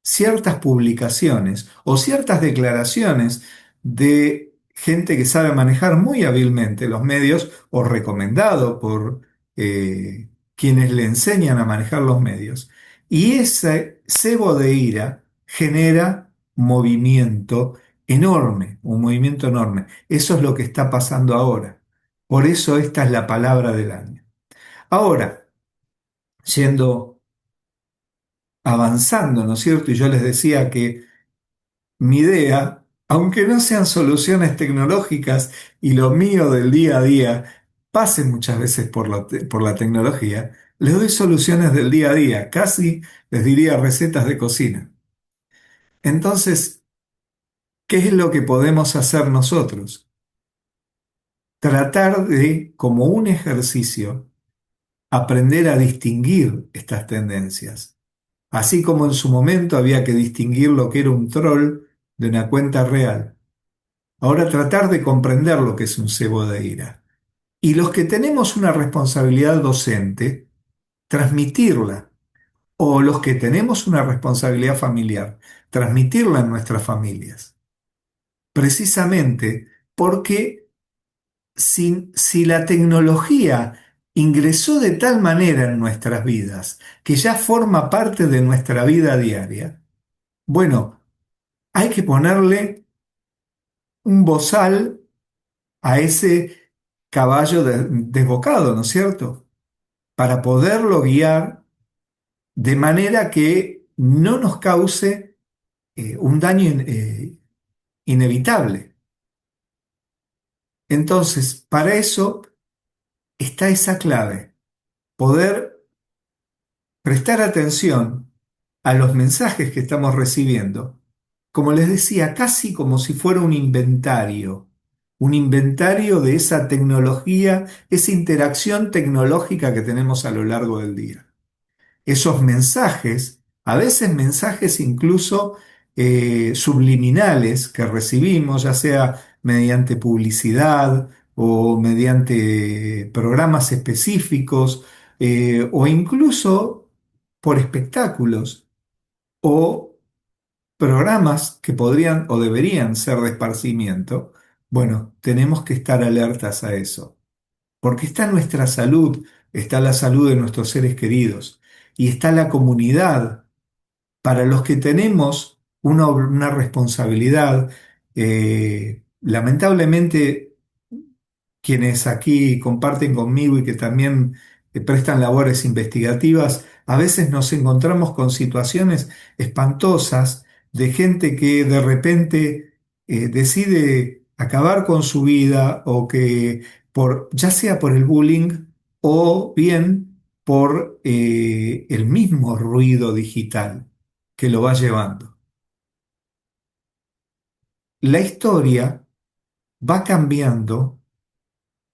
ciertas publicaciones o ciertas declaraciones de gente que sabe manejar muy hábilmente los medios o recomendado por quienes le enseñan a manejar los medios. Y ese cebo de ira genera movimiento enorme, un movimiento enorme. Eso es lo que está pasando ahora. Por eso esta es la palabra del año. Ahora, yendo avanzando, ¿no es cierto? Y yo les decía que mi idea, aunque no sean soluciones tecnológicas y lo mío del día a día pase muchas veces por la tecnología, les doy soluciones del día a día, casi les diría recetas de cocina. Entonces, ¿qué es lo que podemos hacer nosotros? Tratar de, como un ejercicio, aprender a distinguir estas tendencias. Así como en su momento había que distinguir lo que era un troll de una cuenta real. Ahora tratar de comprender lo que es un cebo de ira. Y los que tenemos una responsabilidad docente, transmitirla. O los que tenemos una responsabilidad familiar, transmitirla en nuestras familias. Precisamente porque si la tecnología ingresó de tal manera en nuestras vidas que ya forma parte de nuestra vida diaria, bueno, hay que ponerle un bozal a ese caballo desbocado, ¿no es cierto? Para poderlo guiar de manera que no nos cause un daño inevitable. Entonces, para eso está esa clave, poder prestar atención a los mensajes que estamos recibiendo, como les decía, casi como si fuera un inventario de esa tecnología, esa interacción tecnológica que tenemos a lo largo del día. Esos mensajes, a veces mensajes incluso subliminales que recibimos, ya sea mediante publicidad o mediante programas específicos, o incluso por espectáculos o programas que podrían o deberían ser de esparcimiento. Bueno, tenemos que estar alertas a eso, porque está nuestra salud, está la salud de nuestros seres queridos y está la comunidad para los que tenemos una responsabilidad. Lamentablemente, quienes aquí comparten conmigo y que también prestan labores investigativas, a veces nos encontramos con situaciones espantosas de gente que de repente decide acabar con su vida o que ya sea por el bullying o bien por el mismo ruido digital que lo va llevando. La historia va cambiando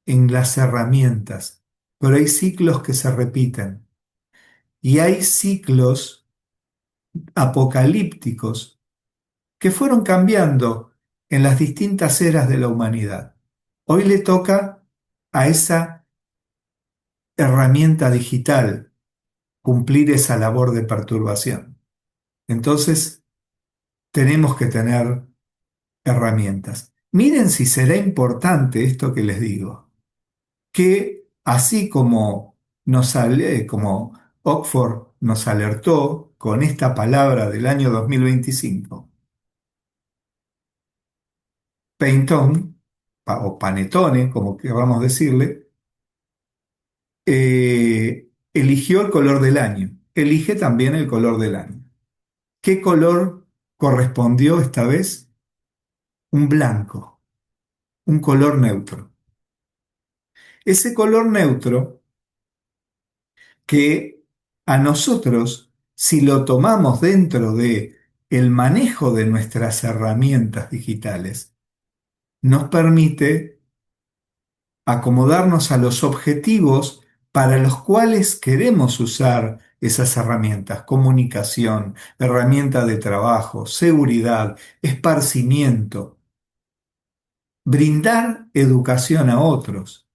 en las herramientas, pero hay ciclos que se repiten y hay ciclos apocalípticos que fueron cambiando en las distintas eras de la humanidad. Hoy le toca a esa herramienta digital cumplir esa labor de perturbación. Entonces, tenemos que tener herramientas. Miren si será importante esto que les digo, que así como Oxford nos alertó con esta palabra del año 2025, Pantone, o Panettone, como queramos decirle, eligió el color del año, elige también el color del año. ¿Qué color correspondió esta vez? Un blanco, un color neutro. Ese color neutro que a nosotros, si lo tomamos dentro de el manejo de nuestras herramientas digitales, nos permite acomodarnos a los objetivos para los cuales queremos usar esas herramientas: comunicación, herramienta de trabajo, seguridad, esparcimiento, brindar educación a otros,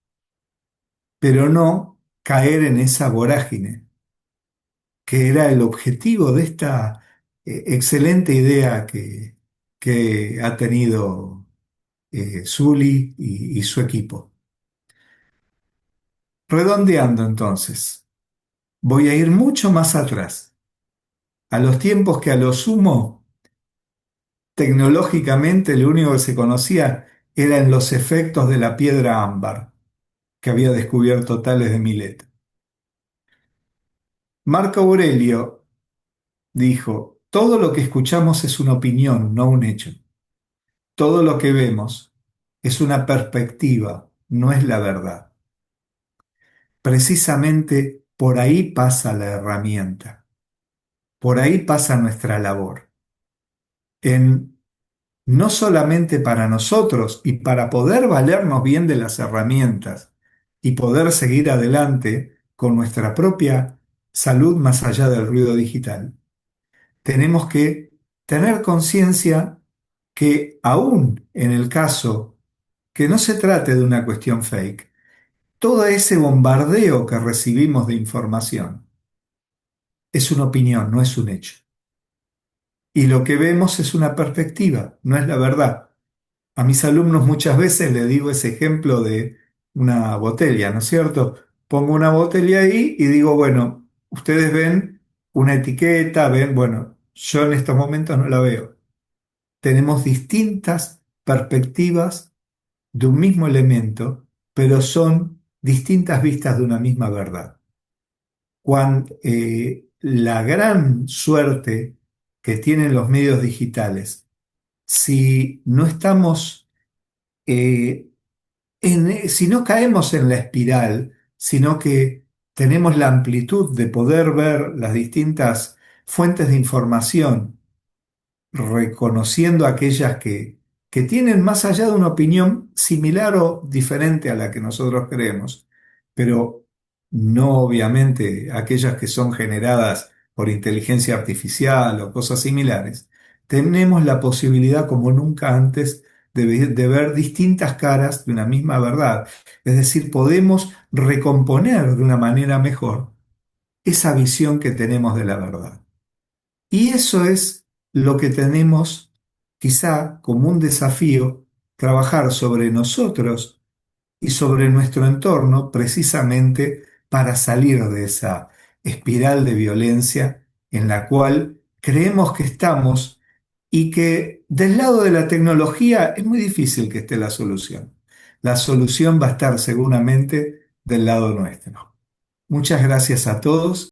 pero no caer en esa vorágine que era el objetivo de esta excelente idea que ha tenido Zuli y su equipo. Redondeando entonces, voy a ir mucho más atrás, a los tiempos que a lo sumo Tecnológicamente, lo único que se conocía eran los efectos de la piedra ámbar que había descubierto Tales de Mileto. Marco Aurelio dijo: todo lo que escuchamos es una opinión, no un hecho. Todo lo que vemos es una perspectiva, no es la verdad. Precisamente por ahí pasa la herramienta, por ahí pasa nuestra labor, en no solamente para nosotros y para poder valernos bien de las herramientas y poder seguir adelante con nuestra propia salud más allá del ruido digital, tenemos que tener conciencia que aún en el caso que no se trate de una cuestión fake, todo ese bombardeo que recibimos de información es una opinión, no es un hecho. Y lo que vemos es una perspectiva, no es la verdad. A mis alumnos muchas veces les digo ese ejemplo de una botella, ¿no es cierto? Pongo una botella ahí y digo, bueno, ustedes ven una etiqueta, ven, bueno, yo en estos momentos no la veo. Tenemos distintas perspectivas de un mismo elemento, pero son distintas vistas de una misma verdad. La gran suerte que tienen los medios digitales, si no estamos, eh, si no caemos en la espiral, sino que tenemos la amplitud de poder ver las distintas fuentes de información, reconociendo aquellas que tienen más allá de una opinión similar o diferente a la que nosotros creemos, pero no obviamente aquellas que son generadas por inteligencia artificial o cosas similares, tenemos la posibilidad como nunca antes de ver distintas caras de una misma verdad. Es decir, podemos recomponer de una manera mejor esa visión que tenemos de la verdad. Y eso es lo que tenemos quizá como un desafío, trabajar sobre nosotros y sobre nuestro entorno precisamente para salir de esa espiral de violencia en la cual creemos que estamos y que del lado de la tecnología es muy difícil que esté la solución. La solución va a estar seguramente del lado nuestro. Muchas gracias a todos.